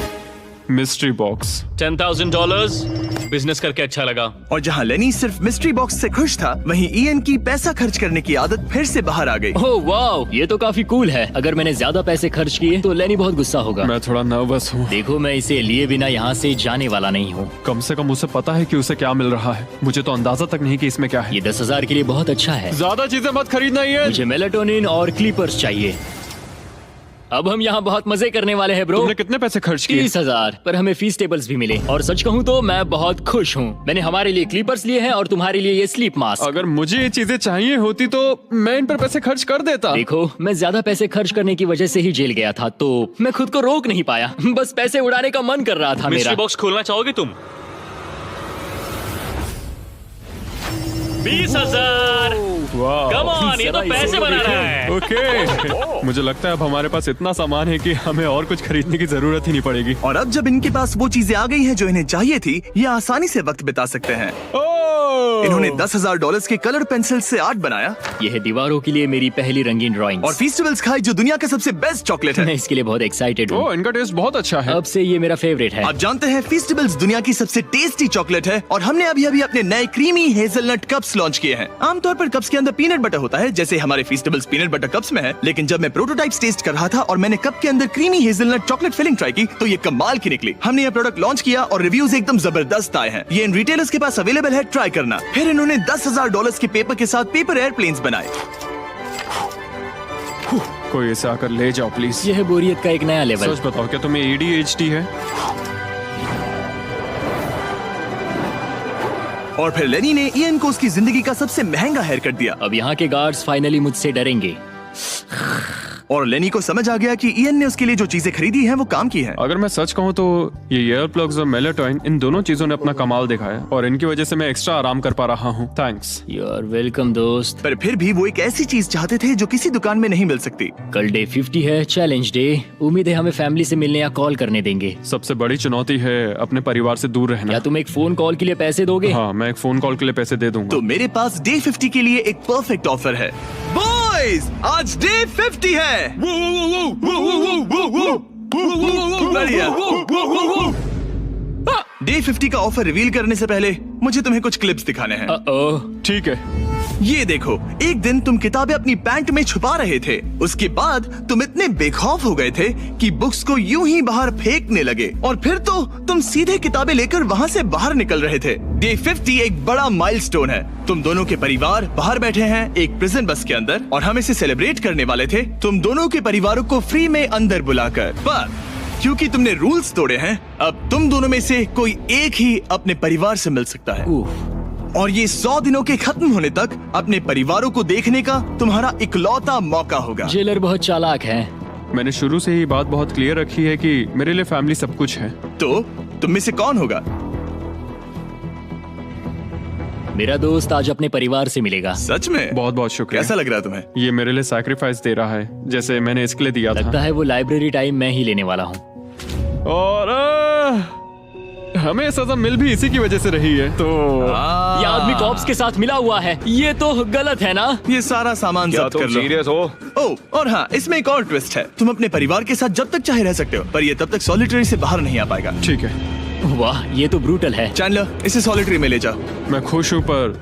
मिस्ट्री बॉक्स। $10,000। बिजनेस करके अच्छा लगा। और जहाँ लेनी सिर्फ मिस्ट्री बॉक्स से खुश था, वहीं ईएन की पैसा खर्च करने की आदत फिर से बाहर आ गई। ओह वाओ, ये तो काफी कूल है। अगर मैंने ज्यादा पैसे खर्च किए तो लेनी बहुत गुस्सा होगा। मैं थोड़ा नर्वस हूँ। देखो, मैं इसे लिए बिना यहाँ से जाने वाला नहीं हूँ। कम से कम उसे पता है कि उसे क्या मिल रहा है। मुझे तो अंदाजा तक नहीं कि इसमें क्या है। ये 10,000 के लिए बहुत अच्छा है। ज्यादा चीजें मत खरीदना ये। मुझे मेलाटोनिन और क्लीपर्स चाहिए। अब हम यहाँ बहुत मजे करने वाले हैं ब्रो। तुमने कितने पैसे खर्च किए? 30,000, पर हमें फीस टेबल्स भी मिले। और सच कहूँ तो मैं बहुत खुश हूँ। मैंने हमारे लिए क्लीपर्स लिए हैं और तुम्हारे लिए ये स्लीप मास्क। अगर मुझे ये चीजें चाहिए होती तो मैं इन पर पैसे खर्च कर देता। देखो, मैं ज्यादा पैसे खर्च करने की वजह से ही जेल गया था, तो मैं खुद को रोक नहीं पाया। बस पैसे उड़ाने का मन कर रहा था मेरा। मिस्ट्री बॉक्स खोलना चाहोगे तुम? 20,000। कम ऑन, ये तो पैसे बना रहा है। ओके, मुझे लगता है अब हमारे पास इतना सामान है कि हमें और कुछ खरीदने की जरूरत ही नहीं पड़ेगी। और अब जब इनके पास वो चीजें आ गई हैं जो इन्हें चाहिए थी, ये आसानी से वक्त बिता सकते हैं। इन्होंने $10,000 के कलर पेंसिल से आर्ट बनाया। यह है दीवारों के लिए मेरी पहली रंगीन ड्राइंग। और फेस्टिवल्स खाई, जो दुनिया का सबसे बेस्ट चॉकलेट मैं है। इसके लिए बहुत एक्साइटेड हूँ। ओह, इनका टेस्ट बहुत अच्छा है। अब से ये मेरा फेवरेट है। आप जानते हैं फेस्टिवल्स दुनिया की सबसे टेस्टी चॉकलेट है, और हमने अभी अभी अपने नए क्रीमी हेजलनट कप्स लॉन्च किए हैं। आमतौर पर कप्स के अंदर पीनट बटर होता है, जैसे हमारे फेस्टिवल्स पीनट बटर कप्स में है। लेकिन जब मैं प्रोटोटाइप्स टेस्ट कर रहा था और मैंने कप के अंदर creamy hazelnut chocolate filling try की, तो ये कमाल की निकली। हमने ये प्रोडक्ट लॉन्च किया और रिव्यूज एकदम जबरदस्त आए हैं। ये इन रिटेलर्स के पास अवेलेबल है, ट्राई करना। फिर इन्होंने $10,000 के पेपर के साथ पेपर एयरप्लेन्स बनाए। कोई इसे आकर ले जाओ प्लीज। यह है बोरियत का एक नया लेवल। सच बताओ, क्या तुम्हें ADHD है? और फिर लेनी ने ईएन को उसकी जिंदगी का सबसे महंगा हेयर कट दिया। अब यहाँ के गार्ड्स फाइनली मुझसे डरेंगे। और लेनी को समझ आ गया कि ईएन ने उसके लिए जो चीजें खरीदी हैं वो काम की हैं। अगर मैं सच कहूँ तो ये ईयर प्लग्स और मेलाटोनिन, इन दोनों चीजों ने अपना कमाल दिखाया, और इनकी वजह से मैं एक्स्ट्रा आराम कर पा रहा हूँ। थैंक्स। यू आर वेलकम दोस्त। पर फिर भी वो एक ऐसी चीज चाहते थे जो किसी दुकान में नहीं मिल सकती। कल डे 50 है, चैलेंज डे। उम्मीद है हमें फैमिली से मिलने या कॉल करने देंगे। सबसे बड़ी चुनौती है अपने परिवार से दूर रहना। या तुम एक फोन कॉल के लिए पैसे दोगे? हाँ, मैं एक फोन कॉल के लिए पैसे दे दूंगा। तो मेरे पास डे 50 के लिए एक परफेक्ट ऑफर है। बॉयज, आज डे 50 है। बढ़िया। डे 50 का ऑफर रिवील करने से पहले मुझे तुम्हें कुछ क्लिप्स दिखाने हैं। ओह, ठीक है। ये देखो, एक दिन तुम किताबें अपनी पैंट में छुपा रहे थे। उसके बाद तुम इतने बेखौफ हो गए थे कि बुक्स को यूं ही बाहर फेंकने लगे, और फिर तो तुम सीधे किताबें लेकर वहाँ से बाहर निकल रहे थे। डे 50 एक बड़ा माइलस्टोन है। तुम दोनों के परिवार बाहर बैठे हैं एक प्रिजन बस के अंदर, और हम इसे सेलिब्रेट करने वाले थे तुम दोनों के परिवारों को फ्री में अंदर बुलाकर। पर क्योंकि तुमने रूल्स तोड़े हैं, अब तुम दोनों में से कोई एक ही अपने परिवार से मिल सकता है। और ये 100 दिनों के खत्म होने तक अपने परिवारों को देखने का तुम्हारा इकलौता मौका होगा। जेलर बहुत चालाक है। मैंने शुरू से ही बात बहुत क्लियर रखी है कि मेरे लिए फैमिली सब कुछ है। तो तुम में से कौन होगा? मेरा दोस्त आज अपने परिवार से मिलेगा। सच में? बहुत बहुत शुक्रिया। कैसा लग रहा है तुम्हें? ये मेरे लिए सैक्रिफाइस दे रहा है, जैसे मैंने इसके लिए दिया लगता था। है वो लाइब्रेरी टाइम मैं ही लेने वाला हूँ। और हमें सजा मिल भी इसी की वजह से रही है। तो ये आदमी कॉप्स के साथ मिला हुआ है, ये तो गलत है ना? ये सारा सामान जब्त कर लो। सीरियस हो? ओह, और हाँ, इसमें एक और ट्विस्ट है। तुम अपने परिवार के साथ जब तक चाहे रह सकते हो, पर ये तब तक सॉलिटरी से बाहर नहीं आ पाएगा। ठीक है। वाह, ये तो ब्रूटल है। चैंडलर, इसे सॉलिटरी में ले जा। मैं खुश हूँ पर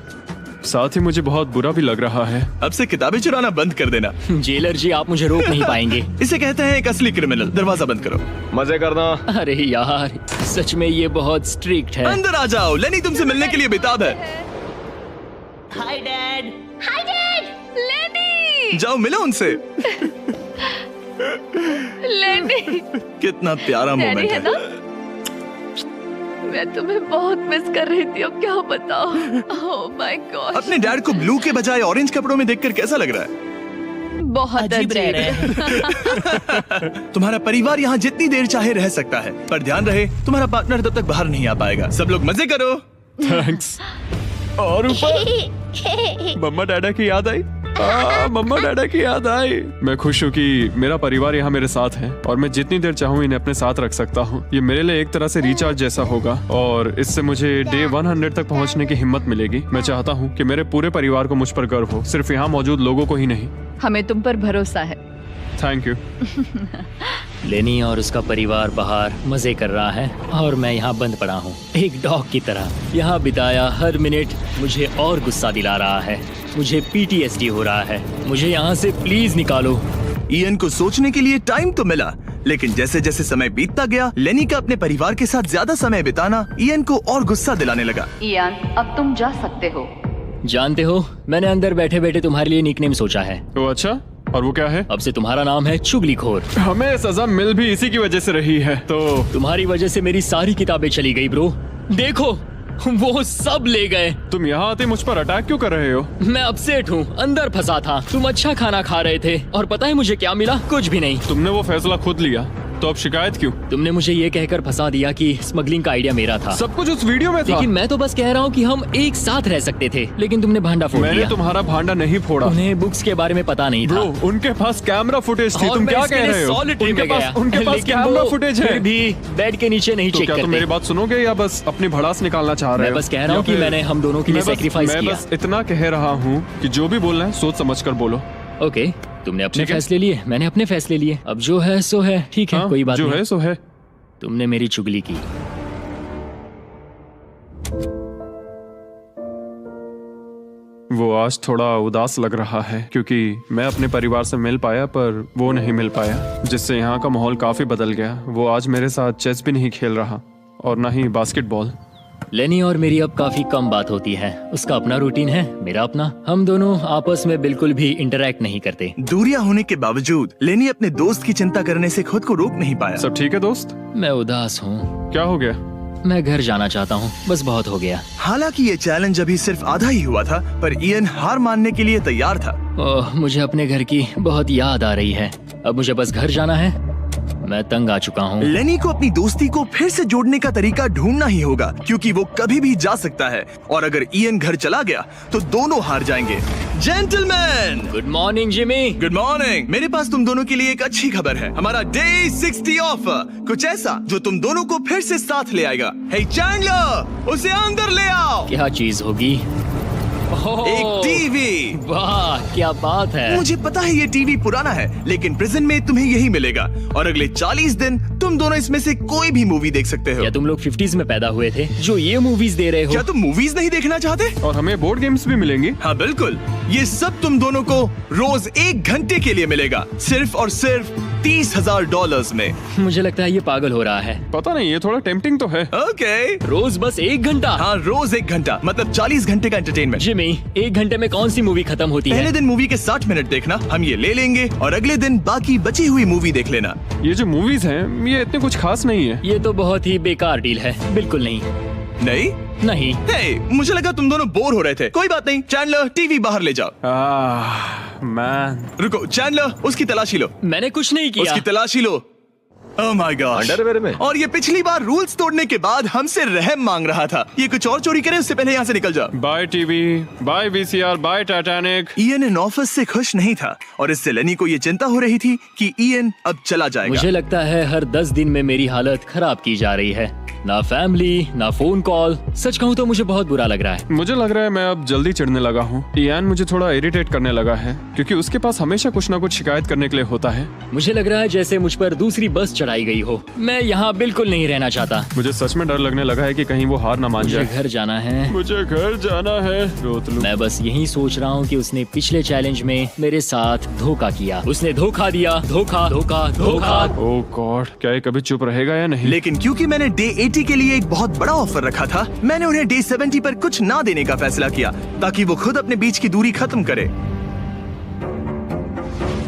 साथ ही मुझे बहुत बुरा भी लग रहा है। अब से किताबें चुराना बंद कर देना। जेलर जी, आप मुझे रोक नहीं पाएंगे। इसे कहते हैं एक असली क्रिमिनल। दरवाजा बंद करो। मजे करना। अरे यार, सच में ये बहुत स्ट्रिक्ट है। अंदर आ जाओ, लेनी तुमसे मिलने के लिए बेताब है। हाय डैड, लेनी। जाओ मिलो उनसे। लेनी, कितना प्यारा डैडी मोमेंट है है। ना? मैं तुम्हें बहुत मिस कर रही थी, अब क्या बताओ। ओह माय गॉड, अपने डैड को ब्लू के बजाय ऑरेंज कपड़ों में देखकर कैसा लग रहा है? बहुत अजीब रह रहे हैं। तुम्हारा परिवार यहाँ जितनी देर चाहे रह सकता है, पर ध्यान रहे तुम्हारा पार्टनर तब तक बाहर नहीं आ पाएगा। सब लोग मजे करो। थैंक्स। और ऊपर मम्मा डैडा की याद आई। मम्मा डैडा की याद आई। मैं खुश हूँ कि मेरा परिवार यहाँ मेरे साथ है और मैं जितनी देर चाहूँ इन्हें अपने साथ रख सकता हूँ। ये मेरे लिए एक तरह से रिचार्ज जैसा होगा और इससे मुझे डे 100 तक पहुँचने की हिम्मत मिलेगी। मैं चाहता हूँ कि मेरे पूरे परिवार को मुझ पर गर्व हो, सिर्फ यहाँ मौजूद लोगों को ही नहीं। हमें तुम पर भरोसा है। Thank you. लेनी और उसका परिवार बाहर मजे कर रहा है और मैं यहाँ बंद पड़ा हूँ, एक डॉग की तरह। यहाँ बिताया हर मिनट मुझे और गुस्सा दिला रहा है। मुझे PTSD हो रहा है। मुझे यहाँ से प्लीज निकालो। इयन को सोचने के लिए टाइम तो मिला, लेकिन जैसे जैसे समय बीतता गया, लेनी का अपने परिवार के साथ ज्यादा समय बिताना इयन को और गुस्सा दिलाने लगा। इयान, अब तुम जा सकते हो। जानते हो, मैंने अंदर बैठे बैठे तुम्हारे लिए निकनेम सोचा है। तो अच्छा, और वो क्या है? अब से तुम्हारा नाम है चुगलीखोर। हमें सजा मिल भी इसी की वजह से रही है। तो तुम्हारी वजह से मेरी सारी किताबें चली गई ब्रो। देखो, वो सब ले गए। तुम यहाँ आते मुझ पर अटैक क्यों कर रहे हो? मैं अपसेट हूँ, अंदर फंसा था। तुम अच्छा खाना खा रहे थे और पता है मुझे क्या मिला? कुछ भी नहीं। तुमने वो फैसला खुद लिया, तो अब शिकायत क्यों? तुमने मुझे ये कहकर फंसा दिया कि स्मगलिंग का आइडिया मेरा था। सब कुछ उस वीडियो में था। लेकिन मैं तो बस कह रहा हूँ कि हम एक साथ रह सकते थे, लेकिन तुमने भांडा फोड़ मैंने दिया। तुम्हारा भांडा नहीं फोड़ा। उन्हें बुक्स के बारे में पता नहीं था। ब्रो, उनके पास कैमरा फुटेज थी। और तुम मैं क्या इसके कह लिए रहे हो? solitary में गया। उनके पास लेकिन कैमरा वो फुटेज है। फिर भी बेड के नीचे नहीं तो चेक क्या तुम करते। मेरी बात सुनोगे या बस अपनी भड़ास निकालना चाह रहे मैं हो? बस कह रहा हूँ या कि फिर- मैंने हम दोनों के लिए सेक्रीफाइस मैं किया। बस इतना कह रहा हूँ कि जो भी बोलना है सोच समझ कर बोलो। ओके, तुमने अपने ठीक है। फैसले लिए, मैंने अपने फैसले लिए। अब जो है सो है। ठीक है, हाँ, कोई बात जो नहीं। है सो है। तुमने मेरी चुगली की। वो आज थोड़ा उदास लग रहा है क्योंकि मैं अपने परिवार से मिल पाया पर वो नहीं मिल पाया, जिससे यहाँ का माहौल काफी बदल गया। वो आज मेरे साथ चेस भी नहीं खेल रहा और ना ही बास्केटबॉल। लेनी और मेरी अब काफी कम बात होती है। उसका अपना रूटीन है, मेरा अपना। हम दोनों आपस में बिल्कुल भी इंटरैक्ट नहीं करते। दूरियां होने के बावजूद लेनी अपने दोस्त की चिंता करने से खुद को रोक नहीं पाया। सब ठीक है दोस्त? मैं उदास हूँ। क्या हो गया? मैं घर जाना चाहता हूँ, बस बहुत हो गया। हालांकि ये चैलेंज अभी सिर्फ आधा ही हुआ था, पर इयन हार मानने के लिए तैयार था। ओह, मुझे अपने घर की बहुत याद आ रही है। अब मुझे बस घर जाना है। मैं तंग आ चुका हूँ। लेनी को अपनी दोस्ती को फिर से जोड़ने का तरीका ढूंढना ही होगा, क्योंकि वो कभी भी जा सकता है और अगर इयन घर चला गया तो दोनों हार जाएंगे। Gentleman, good morning Jimmy. Good morning. मेरे पास तुम दोनों के लिए एक अच्छी खबर है। हमारा डे 60 ऑफर, कुछ ऐसा जो तुम दोनों को फिर से साथ ले आएगा। हे चैंडलर, उसे अंदर ले आओ। क्या चीज होगी? एक टीवी। वाह, क्या बात है। मुझे पता है ये टीवी पुराना है, लेकिन प्रिजन में तुम्हें यही मिलेगा और अगले 40 दिन तुम दोनों इसमें से कोई भी मूवी देख सकते हो। क्या तुम लोग 50s में पैदा हुए थे जो ये मूवीज दे रहे हो? क्या तुम मूवीज नहीं देखना चाहते? और हमें बोर्ड गेम्स भी मिलेंगी। हाँ बिल्कुल, ये सब तुम दोनों को रोज 1 घंटे के लिए मिलेगा, सिर्फ और सिर्फ $30,000 में। मुझे लगता है ये पागल हो रहा है। पता नहीं, ये थोड़ा टेम्पटिंग तो है। ओके, रोज बस 1 घंटा? हाँ रोज 1 घंटा, मतलब 40 घंटे का एंटरटेनमेंट। जिमी, 1 घंटे में कौन सी मूवी खत्म होती पहले है? दिन मूवी के 60 मिनट देखना, हम ये ले लेंगे और अगले दिन बाकी बची हुई मूवी देख लेना। ये जो मूवीज हैं ये इतने कुछ खास नहीं है। ये तो बहुत ही बेकार डील है। बिल्कुल नहीं। नहीं नहीं। हे, मुझे लगा तुम दोनों बोर हो रहे थे। कोई बात नहीं, चैंडलर टीवी बाहर ले जाओ। मैन, रुको चैंडलर, उसकी तलाशी लो। मैंने कुछ नहीं किया। उसकी तलाशी लो। ओह माय गॉड, अंडरवेयर में। और ये पिछली बार रूल्स तोड़ने के बाद हमसे रहम मांग रहा था। ये कुछ और चोरी करे उससे पहले यहाँ से निकल जा। Bye TV, bye VCR, bye Titanic. Ian इन ऑफिस से खुश नहीं था और इससे लेनी को ये चिंता हो रही थी कि इयन अब चला जाएगा। मुझे लगता है हर 10 दिन में मेरी हालत खराब की जा रही है। ना फैमिली, ना फोन कॉल। सच कहूँ तो मुझे बहुत बुरा लग रहा है। मुझे लग रहा है मैं अब जल्दी चिढ़ने लगा हूँ। इयान मुझे थोड़ा इरिटेट करने लगा है क्योंकि उसके पास हमेशा कुछ ना कुछ शिकायत करने के लिए होता है। मुझे लग रहा है जैसे मुझ पर दूसरी बस चढ़ाई गई हो। मैं यहाँ बिल्कुल नहीं रहना चाहता। मुझे सच में डर लगने लगा है कि कहीं वो हार ना मान मुझे जाए। घर जाना है। मुझे घर जाना है। रोतलू। मैं बस यही सोच रहा हूँ कि उसने पिछले चैलेंज में मेरे साथ धोखा किया। उसने धोखा दिया। धोखा धोखा धोखा। ओह गॉड, क्या ये कभी चुप रहेगा या नहीं? लेकिन क्योंकि मैंने डे 80 के लिए एक बहुत बड़ा ऑफर रखा था, मैंने उन्हें डे 70 पर कुछ ना देने का फैसला किया ताकि वो खुद अपने बीच की दूरी खत्म करे।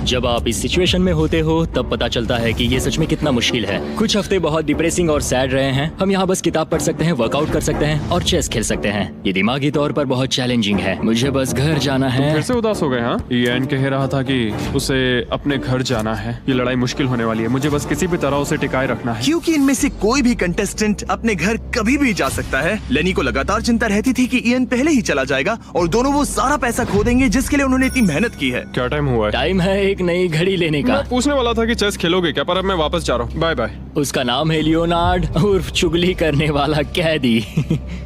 जब आप इस सिचुएशन में होते हो तब पता चलता है कि ये सच में कितना मुश्किल है। कुछ हफ्ते बहुत डिप्रेसिंग और सैड रहे हैं। हम यहाँ बस किताब पढ़ सकते हैं, वर्कआउट कर सकते हैं और चेस खेल सकते हैं। ये दिमागी तौर पर बहुत चैलेंजिंग है। मुझे बस घर जाना है। फिर से उदास हो गए? हाँ, इयान कह रहा था कि उसे अपने घर जाना है। ये लड़ाई मुश्किल होने वाली है। मुझे बस किसी भी तरह उसे टिकाए रखना है। क्योंकि इनमें से कोई भी कंटेस्टेंट अपने घर कभी भी जा सकता है। लेनी को लगातार चिंता रहती थी कि इयान पहले ही चला जाएगा और दोनों वो सारा पैसा खो देंगे जिसके लिए उन्होंने इतनी मेहनत की है। क्या टाइम हुआ है? टाइम है एक नई घड़ी लेने का। मैं पूछने वाला था कि चेस खेलोगे क्या, पर अब मैं वापस जा रहा हूँ। Bye bye. उसका नाम है लियोनार्ड उर्फ चुगली करने वाला कैदी।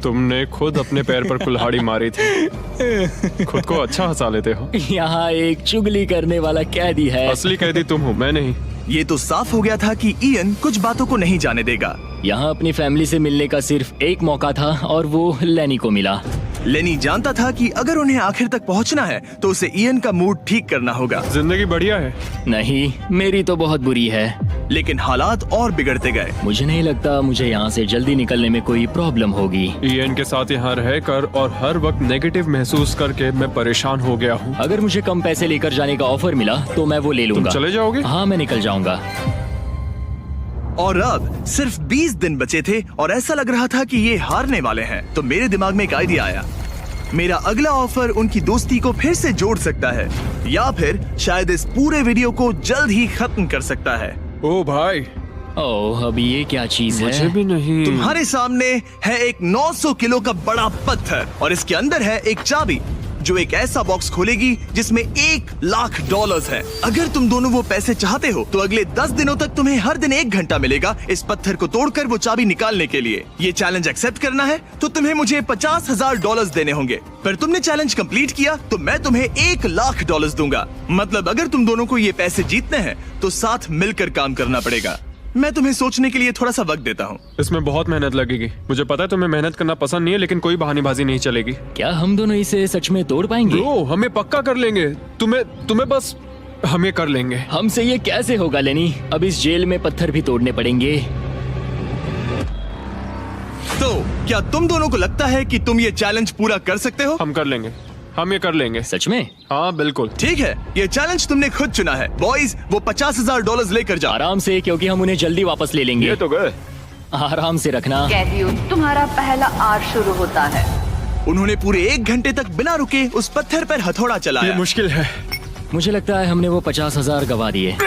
तुमने खुद अपने पैर पर कुल्हाड़ी मारी थी। खुद को अच्छा हंसा लेते हो। यहाँ एक चुगली करने वाला कैदी है। असली कैदी तुम हो, मैं नहीं। ये तो साफ हो गया था कि इयन कुछ बातों को नहीं जाने देगा। यहाँ अपनी फैमिली से मिलने का सिर्फ एक मौका था और वो लेनी को मिला। लेनी जानता था कि अगर उन्हें आखिर तक पहुंचना है तो उसे इयन का मूड ठीक करना होगा। जिंदगी बढ़िया है। नहीं, मेरी तो बहुत बुरी है। लेकिन हालात और बिगड़ते गए। मुझे नहीं लगता मुझे यहाँ से जल्दी निकलने में कोई प्रॉब्लम होगी। इयन के साथ यहाँ रहकर और हर वक्त नेगेटिव महसूस करके मैं परेशान हो गया हूँ। अगर मुझे कम पैसे लेकर जाने का ऑफर मिला तो मैं वो ले लूंगा। चले जाओगे? हाँ, मैं निकल जाऊंगा। और अब सिर्फ 20 दिन बचे थे और ऐसा लग रहा था कि ये हारने वाले हैं। तो मेरे दिमाग में एक आइडिया आया। मेरा अगला ऑफर उनकी दोस्ती को फिर से जोड़ सकता है या फिर शायद इस पूरे वीडियो को जल्द ही खत्म कर सकता है। ओ भाई, ओह, अभी ये क्या चीज है? मुझे भी नहीं। तुम्हारे सामने है एक 900 किलो का बड़ा पत्थर और इसके अंदर है एक चाबी जो एक ऐसा बॉक्स खोलेगी जिसमें $1,00,000 है। अगर तुम दोनों वो पैसे चाहते हो तो अगले 10 दिनों तक तुम्हें हर दिन 1 घंटा मिलेगा इस पत्थर को तोड़कर वो चाबी निकालने के लिए। ये चैलेंज एक्सेप्ट करना है तो तुम्हें मुझे $50,000 देने होंगे। पर तुमने चैलेंज कंप्लीट किया तो मैं तुम्हें $1,00,000 दूंगा। मतलब अगर तुम दोनों को ये पैसे जीतने हैं तो साथ मिलकर काम करना पड़ेगा। मैं तुम्हें सोचने के लिए थोड़ा सा वक्त देता हूँ। इसमें बहुत मेहनत लगेगी। मुझे पता है तुम्हें मेहनत करना पसंद नहीं है, लेकिन कोई बहानेबाजी नहीं चलेगी। क्या हम दोनों इसे सच में तोड़ पाएंगे? ब्रो, हमें पक्का कर लेंगे। तुम्हें बस हम ये कर लेंगे। हमसे ये कैसे होगा लेनी? अब इस जेल में पत्थर भी तोड़ने पड़ेंगे। तो क्या तुम दोनों को लगता है कि तुम ये चैलेंज पूरा कर सकते हो? हम कर लेंगे। हम ये कर लेंगे। सच में? हाँ बिल्कुल। ठीक है, ये चैलेंज तुमने खुद चुना है। बॉयज, वो $50,000 लेकर जाओ। आराम से, क्योंकि हम उन्हें जल्दी वापस ले लेंगे। ये तो गए। आराम से रखना। कैदियों, तुम्हारा पहला आर शुरू होता है। उन्होंने पूरे 1 घंटे तक बिना रुके उस पत्थर पर हथौड़ा ये चलाया। मुश्किल है। मुझे लगता है हमने वो 50,000 गवा दिए।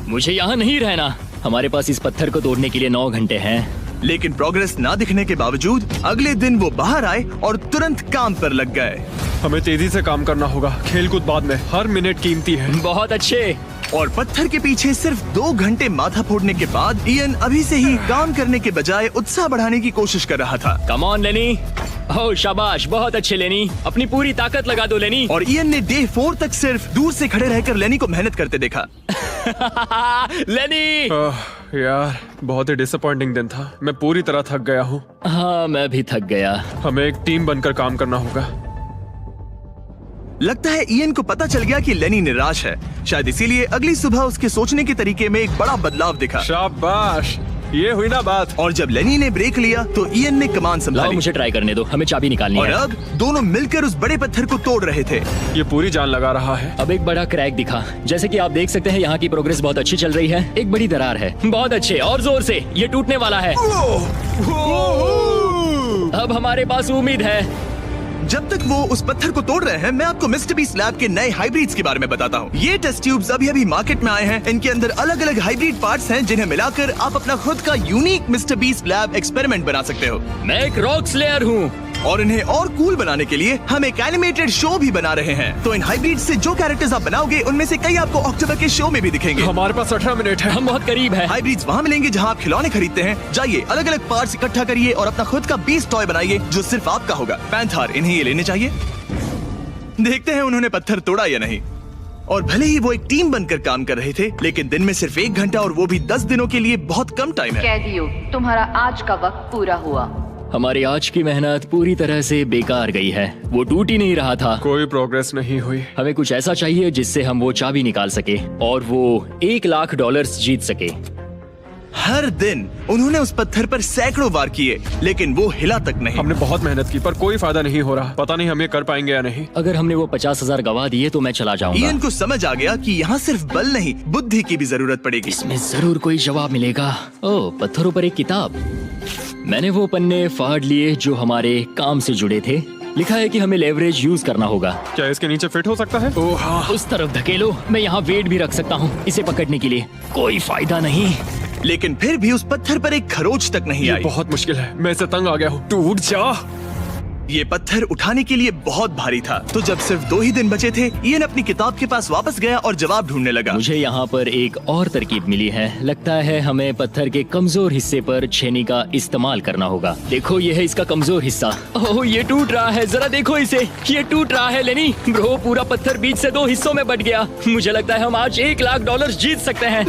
मुझे यहाँ नहीं रहना। हमारे पास इस पत्थर को तोड़ने के लिए 9 घंटे हैं। लेकिन प्रोग्रेस ना दिखने के बावजूद अगले दिन वो बाहर आए और तुरंत काम पर लग गए। हमें तेजी से काम करना होगा। खेल कूद बाद में, हर मिनट कीमती है। बहुत अच्छे। और पत्थर के पीछे सिर्फ 2 घंटे माथा फोड़ने के बाद इयन अभी से ही काम करने के बजाय उत्साह बढ़ाने की कोशिश कर रहा था। कम ऑन लेनी। ओह शाबाश, बहुत अच्छे लेनी। अपनी पूरी ताकत लगा दो लेनी। और इयन ने डे 4 तक सिर्फ दूर से खड़े रहकर लेनी को मेहनत करते देखा। लेनी। यार, बहुत ही डिसअपॉइंटिंग दिन था। मैं पूरी तरह थक गया हूँ। हाँ, मैं भी थक गया। हमें एक टीम बनकर काम करना होगा। लगता है इयन को पता चल गया कि लेनी निराश है। शायद इसीलिए अगली सुबह उसके सोचने के तरीके में एक बड़ा बदलाव दिखा। शाबाश, ये हुई ना बात। और जब लेनी ने ब्रेक लिया तो इयन ने कमान लाओ, संभाली। मुझे ट्राई करने दो। हमें चाबी निकालनी और है। अब दोनों मिलकर उस बड़े पत्थर को तोड़ रहे थे। ये पूरी जान लगा रहा है। अब एक बड़ा क्रैक दिखा। जैसे कि आप देख सकते हैं, यहाँ की प्रोग्रेस बहुत अच्छी चल रही है। एक बड़ी दरार है। बहुत अच्छे, और जोर से। ये टूटने वाला है। अब हमारे पास उम्मीद है। जब तक वो उस पत्थर को तोड़ रहे हैं, मैं आपको मिस्टर बीस्ट लैब के नए हाइब्रिड्स के बारे में बताता हूँ। ये टेस्ट ट्यूब्स अभी मार्केट में आए हैं। इनके अंदर अलग अलग हाइब्रिड पार्ट्स हैं जिन्हें मिलाकर आप अपना खुद का unique mister beast lab experiment बना सकते हो। मैं एक रॉक स्लेयर हूँ। और इन्हें और कूल बनाने के लिए हम एक एनिमेटेड शो भी बना रहे हैं। तो इन हाइब्रिड से जो कैरेक्टर्स आप बनाओगे उनमें से कई आपको अक्टूबर के शो में भी दिखेंगे। हमारे पास 18 मिनट है। हम बहुत करीब है। हाइब्रिड्स वहाँ मिलेंगे जहाँ आप खिलौने खरीदते हैं। जाइए अलग अलग पार्ट्स इकट्ठा करिए और अपना खुद का बीस्ट टॉय बनाइए जो सिर्फ आपका होगा। पैंथर, इन्हें ये लेने चाहिए। देखते हैं उन्होंने पत्थर तोड़ा या नहीं। और भले ही वो एक टीम बनकर काम कर रहे थे, लेकिन दिन में सिर्फ 1 घंटा और वो भी 10 दिनों के लिए बहुत कम टाइम है। कैदियों, तुम्हारा आज का वक्त पूरा हुआ। हमारी आज की मेहनत पूरी तरह से बेकार गई है। वो टूट ही नहीं रहा था। कोई प्रोग्रेस नहीं हुई। हमें कुछ ऐसा चाहिए जिससे हम वो चाबी निकाल सके और वो $1 लाख जीत सके। हर दिन उन्होंने उस पत्थर पर सैकड़ों वार किए, लेकिन वो हिला तक नहीं। हमने बहुत मेहनत की पर कोई फायदा नहीं हो रहा। पता नहीं हम ये कर पाएंगे या नहीं। अगर हमने वो 50,000 गवा दिए तो मैं चला जाऊंगा। इयन को समझ आ गया कि यहाँ सिर्फ बल नहीं, बुद्धि की भी जरूरत पड़ेगी। इसमें जरूर कोई जवाब मिलेगा। ओह, पत्थरों पर एक किताब। मैंने वो पन्ने फाड़ लिए जो हमारे काम से जुड़े थे। लिखा है कि हमें लेवरेज यूज करना होगा। क्या इसके नीचे फिट हो सकता है? ओह हाँ। उस तरफ धकेलो। मैं यहाँ वेट भी रख सकता हूँ इसे पकड़ने के लिए। कोई फायदा नहीं। लेकिन फिर भी उस पत्थर पर एक खरोच तक नहीं ये आई। बहुत मुश्किल है। मैं इसे तंग आ गया हूँ। टूट जा। ये पत्थर उठाने के लिए बहुत भारी था। तो जब सिर्फ 2 ही दिन बचे थे, इयन अपनी किताब के पास वापस गया और जवाब ढूंढने लगा। मुझे यहाँ पर एक और तरकीब मिली है। लगता है हमें पत्थर के कमजोर हिस्से पर छेनी का इस्तेमाल करना होगा। देखो, ये है इसका कमजोर हिस्सा। ओह, ये टूट रहा है। जरा देखो इसे। ये टूट रहा है लेनी। ब्रो, पूरा पत्थर बीच से 2 हिस्सों में बट गया। मुझे लगता है हम आज $1 लाख जीत सकते हैं।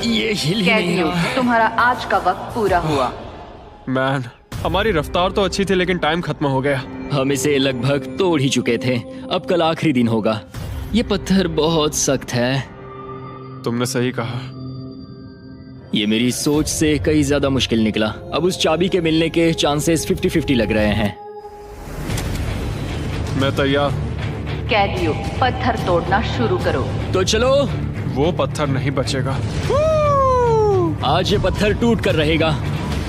ये हिल ही नहीं कैदियों, रहा है। तुम्हारा आज का वक्त पूरा हुआ। मैन, हमारी रफ्तार तो अच्छी थी लेकिन टाइम खत्म हो गया। हम इसे लगभग तोड़ ही चुके थे। अब कल आखिरी दिन होगा। ये पत्थर बहुत सख्त है। तुमने सही कहा। ये मेरी सोच से कई ज्यादा मुश्किल निकला। अब उस चाबी के मिलने के चांसेस 50-50 लग रहे हैं। मैं तैयार। कैदियों, पत्थर तोड़ना शुरू करो। तो चलो। वो पत्थर नहीं बचेगा। आज ये पत्थर टूट कर रहेगा।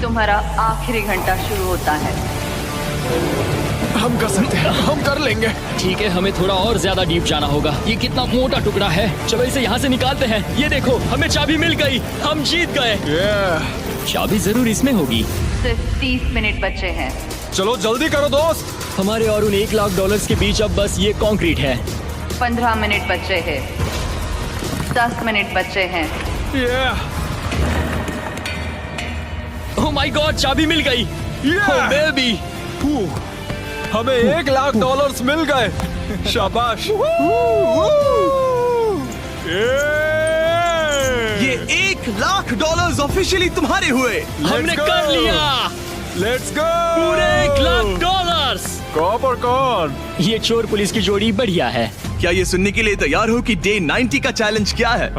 तुम्हारा आखिरी घंटा शुरू होता है। हम कर सकते हैं। हम कर लेंगे। ठीक है, हमें थोड़ा और ज्यादा डीप जाना होगा। ये कितना मोटा टुकड़ा है। चलो इसे यहाँ से निकालते हैं। ये देखो, हमें चाबी मिल गई। हम जीत गए। चाबी जरूर इसमें होगी। सिर्फ 30 मिनट बचे हैं। चलो जल्दी करो दोस्त। हमारे और उन $1 लाख के बीच अब बस ये कंक्रीट है। 15 मिनट बचे हैं। 10 मिनट बचे हैं। ओह माय गॉड, चाबी मिल गई। ओह बेबी। हमें $1 लाख मिल गए। शाबाश। ये $1 लाख ऑफिशियली तुम्हारे हुए। हमने कर लिया। Let's go. पूरे $1 लाख। कॉप और कौन? ये चोर पुलिस की जोड़ी बढ़िया है। क्या ये सुनने के लिए तैयार हो कि डे 90 का चैलेंज क्या है?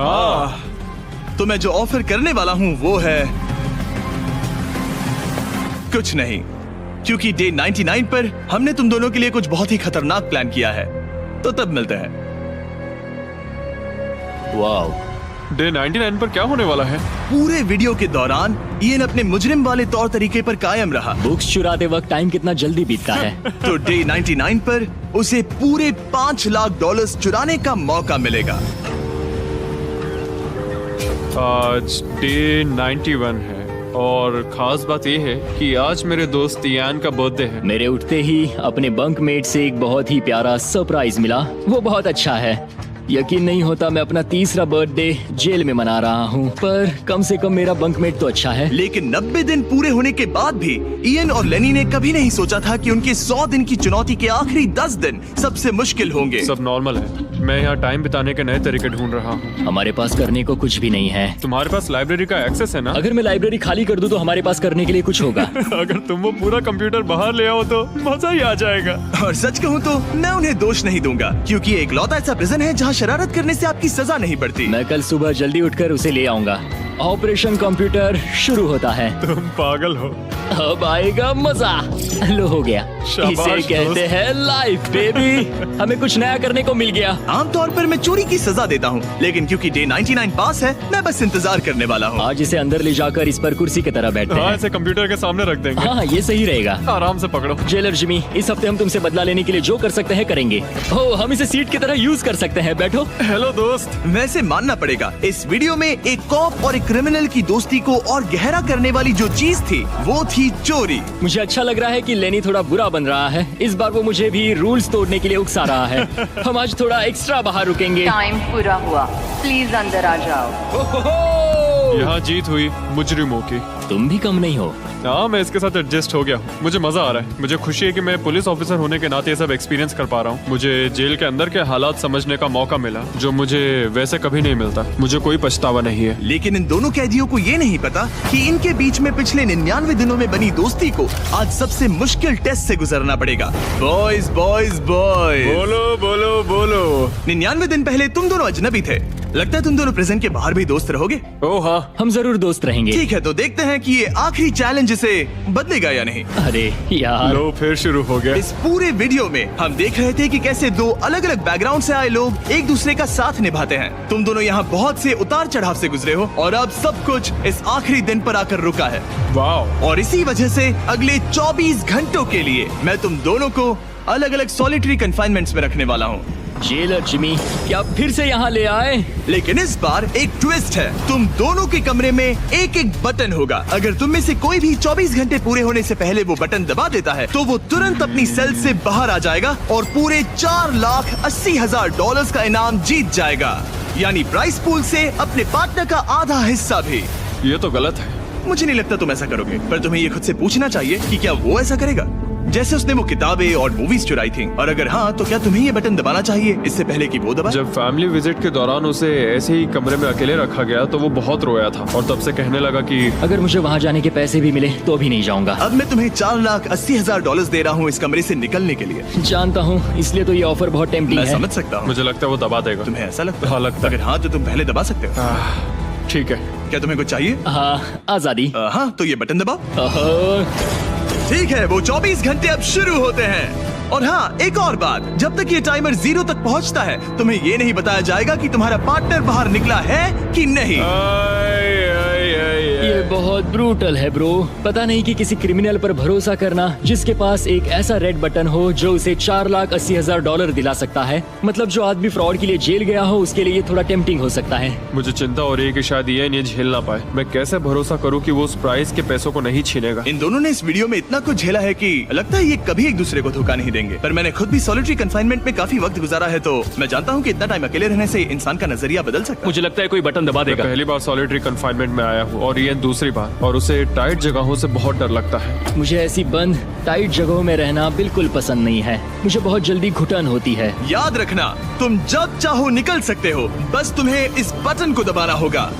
तो मैं जो ऑफर करने वाला हूँ वो है कुछ नहीं, क्योंकि डे 99 पर हमने तुम दोनों के लिए कुछ बहुत ही खतरनाक प्लान किया है। तो तब मिलते हैं। वाओ। डे 99 पर क्या होने वाला है? पूरे वीडियो के दौरान इयन अपने मुजरिम वाले तौर तरीके पर कायम रहा। बुक्स चुराते वक्त टाइम कितना जल्दी बीतता है। तो डे 99 पर उसे पूरे $5 लाख चुराने का मौका मिलेगा। आज डे 91 है और खास बात यह है कि आज मेरे दोस्त इयान का बर्थडे है। मेरे उठते ही अपने बंकमेट से एक बहुत ही प्यारा सरप्राइज मिला। वो बहुत अच्छा है। यकीन नहीं होता मैं अपना 3रा बर्थडे जेल में मना रहा हूँ, पर कम से कम मेरा बंकमेट तो अच्छा है। लेकिन 90 दिन पूरे होने के बाद भी इयन और लेनी ने कभी नहीं सोचा था कि उनके 100 दिन की चुनौती के आखिरी 10 दिन सबसे मुश्किल होंगे। सब नॉर्मल है। मैं यहाँ टाइम बिताने के नए तरीके ढूंढ रहा हूँ। हमारे पास करने को कुछ भी नहीं है। तुम्हारे पास लाइब्रेरी का एक्सेस है ना? अगर मैं लाइब्रेरी खाली कर दूं तो हमारे पास करने के लिए कुछ होगा। अगर तुम वो पूरा कंप्यूटर बाहर ले आओ तो मजा ही आ जाएगा। और सच कहूँ तो मैं उन्हें दोष नहीं दूंगा, क्योंकि ये इकलौता ऐसा प्रिजन है जहाँ शरारत करने से आपकी सजा नहीं पड़ती। मैं कल सुबह जल्दी उठकर उसे ले आऊंगा। ऑपरेशन कंप्यूटर शुरू होता है। तुम पागल हो। अब आएगा मजा। लो, हो गया। इसे कहते हैं लाइफ बेबी। हमें कुछ नया करने को मिल गया। आमतौर पर मैं चोरी की सजा देता हूँ, लेकिन क्योंकि डे 99 पास है, मैं बस इंतजार करने वाला हूँ। आज इसे अंदर ले जाकर इस पर कुर्सी की तरह बैठते हाँ, हैं। इसे कंप्यूटर के सामने रख देंगे। हाँ, ये सही रहेगा। आराम से पकड़ो। जेलर जिमी, इस हफ्ते हम तुमसे बदला लेने के लिए जो कर सकते हैं करेंगे। ओह, हम इसे सीट की तरह यूज कर सकते हैं। बैठो। हेलो दोस्त। वैसे मानना पड़ेगा, इस वीडियो में एक कॉप और एक क्रिमिनल की दोस्ती को और गहरा करने वाली जो चीज थी वो थी चोरी। मुझे अच्छा लग रहा है कि लेनी थोड़ा बुरा बन रहा है। इस बार वो मुझे भी रूल्स तोड़ने के लिए उकसा रहा है। हम आज थोड़ा एक्स्ट्रा बाहर रुकेंगे। टाइम पूरा हुआ, प्लीज अंदर आ जाओ। यहाँ जीत हुई मुजरिमों की। तुम भी कम नहीं हो। हाँ, मैं इसके साथ एडजस्ट हो गया हूँ। मुझे मजा आ रहा है। मुझे खुशी है कि मैं पुलिस ऑफिसर होने के नाते ये सब एक्सपीरियंस कर पा रहा हूँ। मुझे जेल के अंदर के हालात समझने का मौका मिला, जो मुझे वैसे कभी नहीं मिलता। मुझे कोई पछतावा नहीं है। लेकिन इन दोनों कैदियों को ये नहीं पता कि इनके बीच में पिछले 99 दिनों में बनी दोस्ती को आज सबसे मुश्किल टेस्ट से गुजरना पड़ेगा। बॉयज बॉयज बॉयज, बोलो बोलो बोलो। 99 दिन पहले तुम दोनों अजनबी थे। लगता है तुम दोनों प्रिजन के बाहर भी दोस्त रहोगे। ओह हाँ, हम जरूर दोस्त रहेंगे। ठीक है, तो देखते हैं कि ये आखिरी चैलेंज इसे बदलेगा या नहीं। अरे यार, लो फिर शुरू हो गया। इस पूरे वीडियो में हम देख रहे थे कि कैसे दो अलग अलग बैकग्राउंड से आए लोग एक दूसरे का साथ निभाते हैं। तुम दोनों यहाँ बहुत से उतार चढ़ाव से गुजरे हो और अब सब कुछ इस आखिरी दिन पर आकर रुका है। वाह। और इसी वजह से अगले 24 घंटों के लिए मैं तुम दोनों को अलग अलग सॉलिटरी कन्फाइनमेंट्स में रखने वाला हूँ। जेलर जिमी, क्या फिर से यहाँ ले आए? लेकिन इस बार एक ट्विस्ट है। तुम दोनों के कमरे में एक एक बटन होगा। अगर तुम में से कोई भी 24 घंटे पूरे होने से पहले वो बटन दबा देता है तो वो तुरंत अपनी सेल से बाहर आ जाएगा और पूरे $4,80,000 का इनाम जीत जाएगा, यानी प्राइस पूल से अपने पार्टनर का आधा हिस्सा भी। ये तो गलत है। मुझे नहीं लगता तुम ऐसा करोगे, पर तुम्हें ये खुद से पूछना चाहिए कि क्या वो ऐसा करेगा जैसे उसने वो किताबें और मूवीज चुराई थी। और अगर हाँ, तो क्या तुम्हें ये बटन दबाना चाहिए इससे पहले कि वो दबाए? जब फैमिली विजिट के दौरान उसे ऐसे ही कमरे में अकेले रखा गया तो वो बहुत रोया था और तब से कहने लगा कि अगर मुझे वहाँ जाने के पैसे भी मिले तो भी नहीं जाऊंगा। अब मैं तुम्हें $4,80,000 दे रहा हूँ इस कमरे से निकलने के लिए। जानता हूँ, इसलिए तो ये ऑफर बहुत टेम्पटिंग मैं है। समझ सकता हूँ। मुझे लगता है वो दबा देगा। तुम्हें ऐसा लगता है? हाँ, लगता है। अगर हाँ, तो तुम पहले दबा सकते हो। ठीक है। क्या तुम्हें कुछ चाहिए? हाँ, आजादी। हाँ, तो ये बटन दबाओ। ओहो, ठीक है, वो 24 घंटे अब शुरू होते हैं। और हाँ, एक और बात, जब तक ये टाइमर 0 तक पहुंचता है तुम्हें ये नहीं बताया जाएगा कि तुम्हारा पार्टनर बाहर निकला है कि नहीं। ये बहुत ब्रूटल है ब्रो। पता नहीं कि किसी क्रिमिनल पर भरोसा करना जिसके पास एक ऐसा रेड बटन हो जो उसे $4,80,000 दिला सकता है। मतलब जो आदमी फ्रॉड के लिए जेल गया हो उसके लिए ये थोड़ा टेम्पटिंग हो सकता है। मुझे चिंता हो रही है कि शायद ये इन्हें झेल ना पाए। मैं कैसे भरोसा करूं कि वो उस प्राइस के पैसों को नहीं छीनेगा। इन दोनों ने इस वीडियो में इतना कुछ झेला है कि लगता है ये कभी एक दूसरे को धोखा नहीं देंगे। पर मैंने खुद भी सॉलिटरी कन्फाइनमेंट में काफी वक्त गुजारा है, तो मैं जानता हूँ कि इतना टाइम अकेले रहने से इंसान का नजरिया बदल सकता है। मुझे लगता है कोई बटन दबा मैं देगा। पहली बार सॉलिटरी कन्फाइनमेंट में आया हूँ और ये दूसरी बार, और उसे टाइट जगहों से बहुत डर लगता है। मुझे ऐसी बंद टाइट जगहों में रहना बिल्कुल पसंद नहीं है। मुझे बहुत जल्दी घुटन होती है। याद रखना, तुम जब चाहो निकल सकते हो, बस तुम्हें इस बटन को दबाना होगा।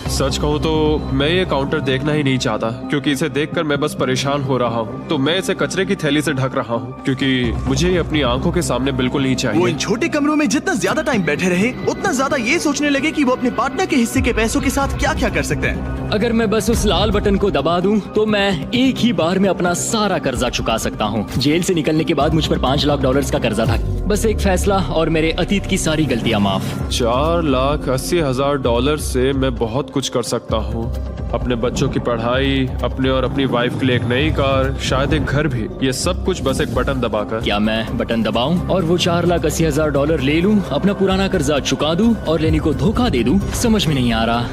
सच कहूँ तो मैं ये काउंटर देखना ही नहीं चाहता, क्योंकि इसे देखकर मैं बस परेशान हो रहा हूँ। तो मैं इसे कचरे की थैली से ढक रहा हूँ, क्योंकि मुझे ये अपनी आंखों के सामने बिल्कुल नहीं वो चाहिए। इन छोटे कमरों में जितना ज्यादा टाइम बैठे रहे उतना ज्यादा ये सोचने लगे कि वो अपने पार्टनर के हिस्से के पैसों के साथ क्या क्या कर सकते हैं। अगर मैं बस उस लाल बटन को दबा दूं तो मैं एक ही बार में अपना सारा कर्जा चुका सकता हूं। जेल से निकलने के बाद मुझ पर $5,00,000 का कर्जा था। बस एक फैसला और मेरे अतीत की सारी गलतियां माफ। $4,80,000 से मैं बहुत कुछ कर सकता हूँ। अपने बच्चों की पढ़ाई, अपने और अपनी वाइफ के लिए एक नई कार, शायद एक घर भी। ये सब कुछ बस एक बटन दबाकर। क्या मैं बटन दबाऊं और वो $4,80,000 ले लूं, अपना पुराना कर्जा चुका दूं और लेनी को धोखा दे दूं? समझ में नहीं आ रहा।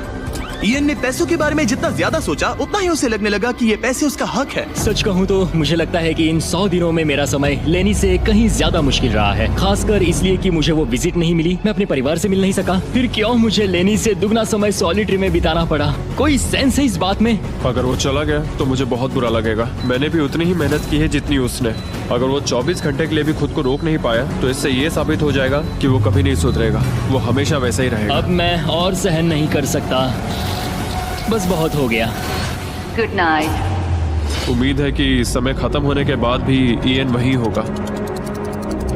इयन ने पैसों के बारे में जितना ज्यादा सोचा उतना ही उसे लगने लगा कि ये पैसे उसका हक है। सच कहूँ तो मुझे लगता है कि इन 100 दिनों में मेरा समय लेनी से कहीं ज्यादा मुश्किल रहा है, खासकर इसलिए कि मुझे वो विजिट नहीं मिली, मैं अपने परिवार से मिल नहीं सका। फिर क्यों मुझे लेनी से दुगना समय सॉलिटरी में बिताना पड़ा? कोई सेंस है इस बात में? अगर वो चला गया तो मुझे बहुत बुरा लगेगा। मैंने भी उतनी ही मेहनत की है जितनी उसने। अगर वो 24 घंटे के लिए भी खुद को रोक नहीं पाया तो इससे ये साबित हो जाएगा कि वो कभी नहीं सुधरेगा। वो हमेशा वैसा ही रहेगा। अब मैं और सहन नहीं कर सकता, बस बहुत हो गया। गुड उम्मीद है कि समय खत्म होने के बाद भी इयन वही होगा।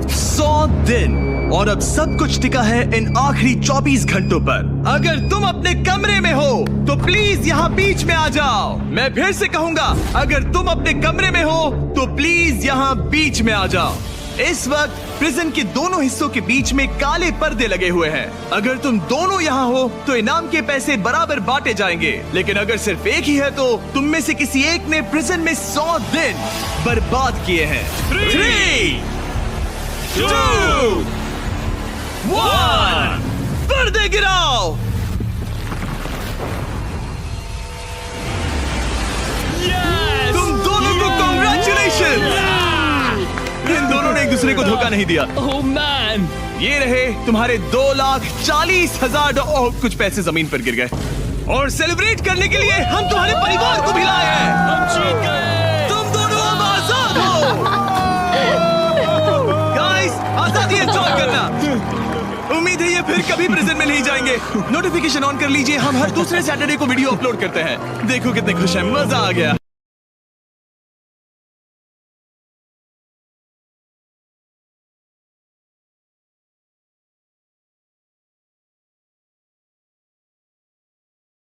100 दिन और अब सब कुछ टिका है इन आखिरी 24 घंटों पर। अगर तुम अपने कमरे में हो तो प्लीज यहाँ बीच में आ जाओ। मैं फिर से कहूंगा, अगर तुम अपने कमरे में हो तो प्लीज यहाँ बीच में आ जाओ। इस वक्त प्रिजन के दोनों हिस्सों के बीच में काले पर्दे लगे हुए हैं। अगर तुम दोनों यहाँ हो तो इनाम के पैसे बराबर बांटे जाएंगे, लेकिन अगर सिर्फ एक ही है तो तुम में से किसी एक ने प्रिजन में 100 दिन बर्बाद किए हैं। 3, 2, 1, पर्दे गिराओ। तुम दोनों को कांग्रेचुलेशन। इन दोनों ने एक दूसरे को धोखा नहीं दिया। ओह मैन, ये रहे तुम्हारे 2,40,000 और कुछ पैसे जमीन पर गिर गए। और सेलिब्रेट करने के लिए हम तुम्हारे परिवार को भी लाए हैं। हम जीत गए। तुम दोनों अब आजाद हो। गाइस, आजादी एंजॉय करना। उम्मीद है ये फिर कभी प्रिजन में नहीं जाएंगे। नोटिफिकेशन ऑन कर लीजिए, हम हर दूसरे सैटरडे को वीडियो अपलोड करते हैं। देखो कितने खुश हैं, मजा आ गया।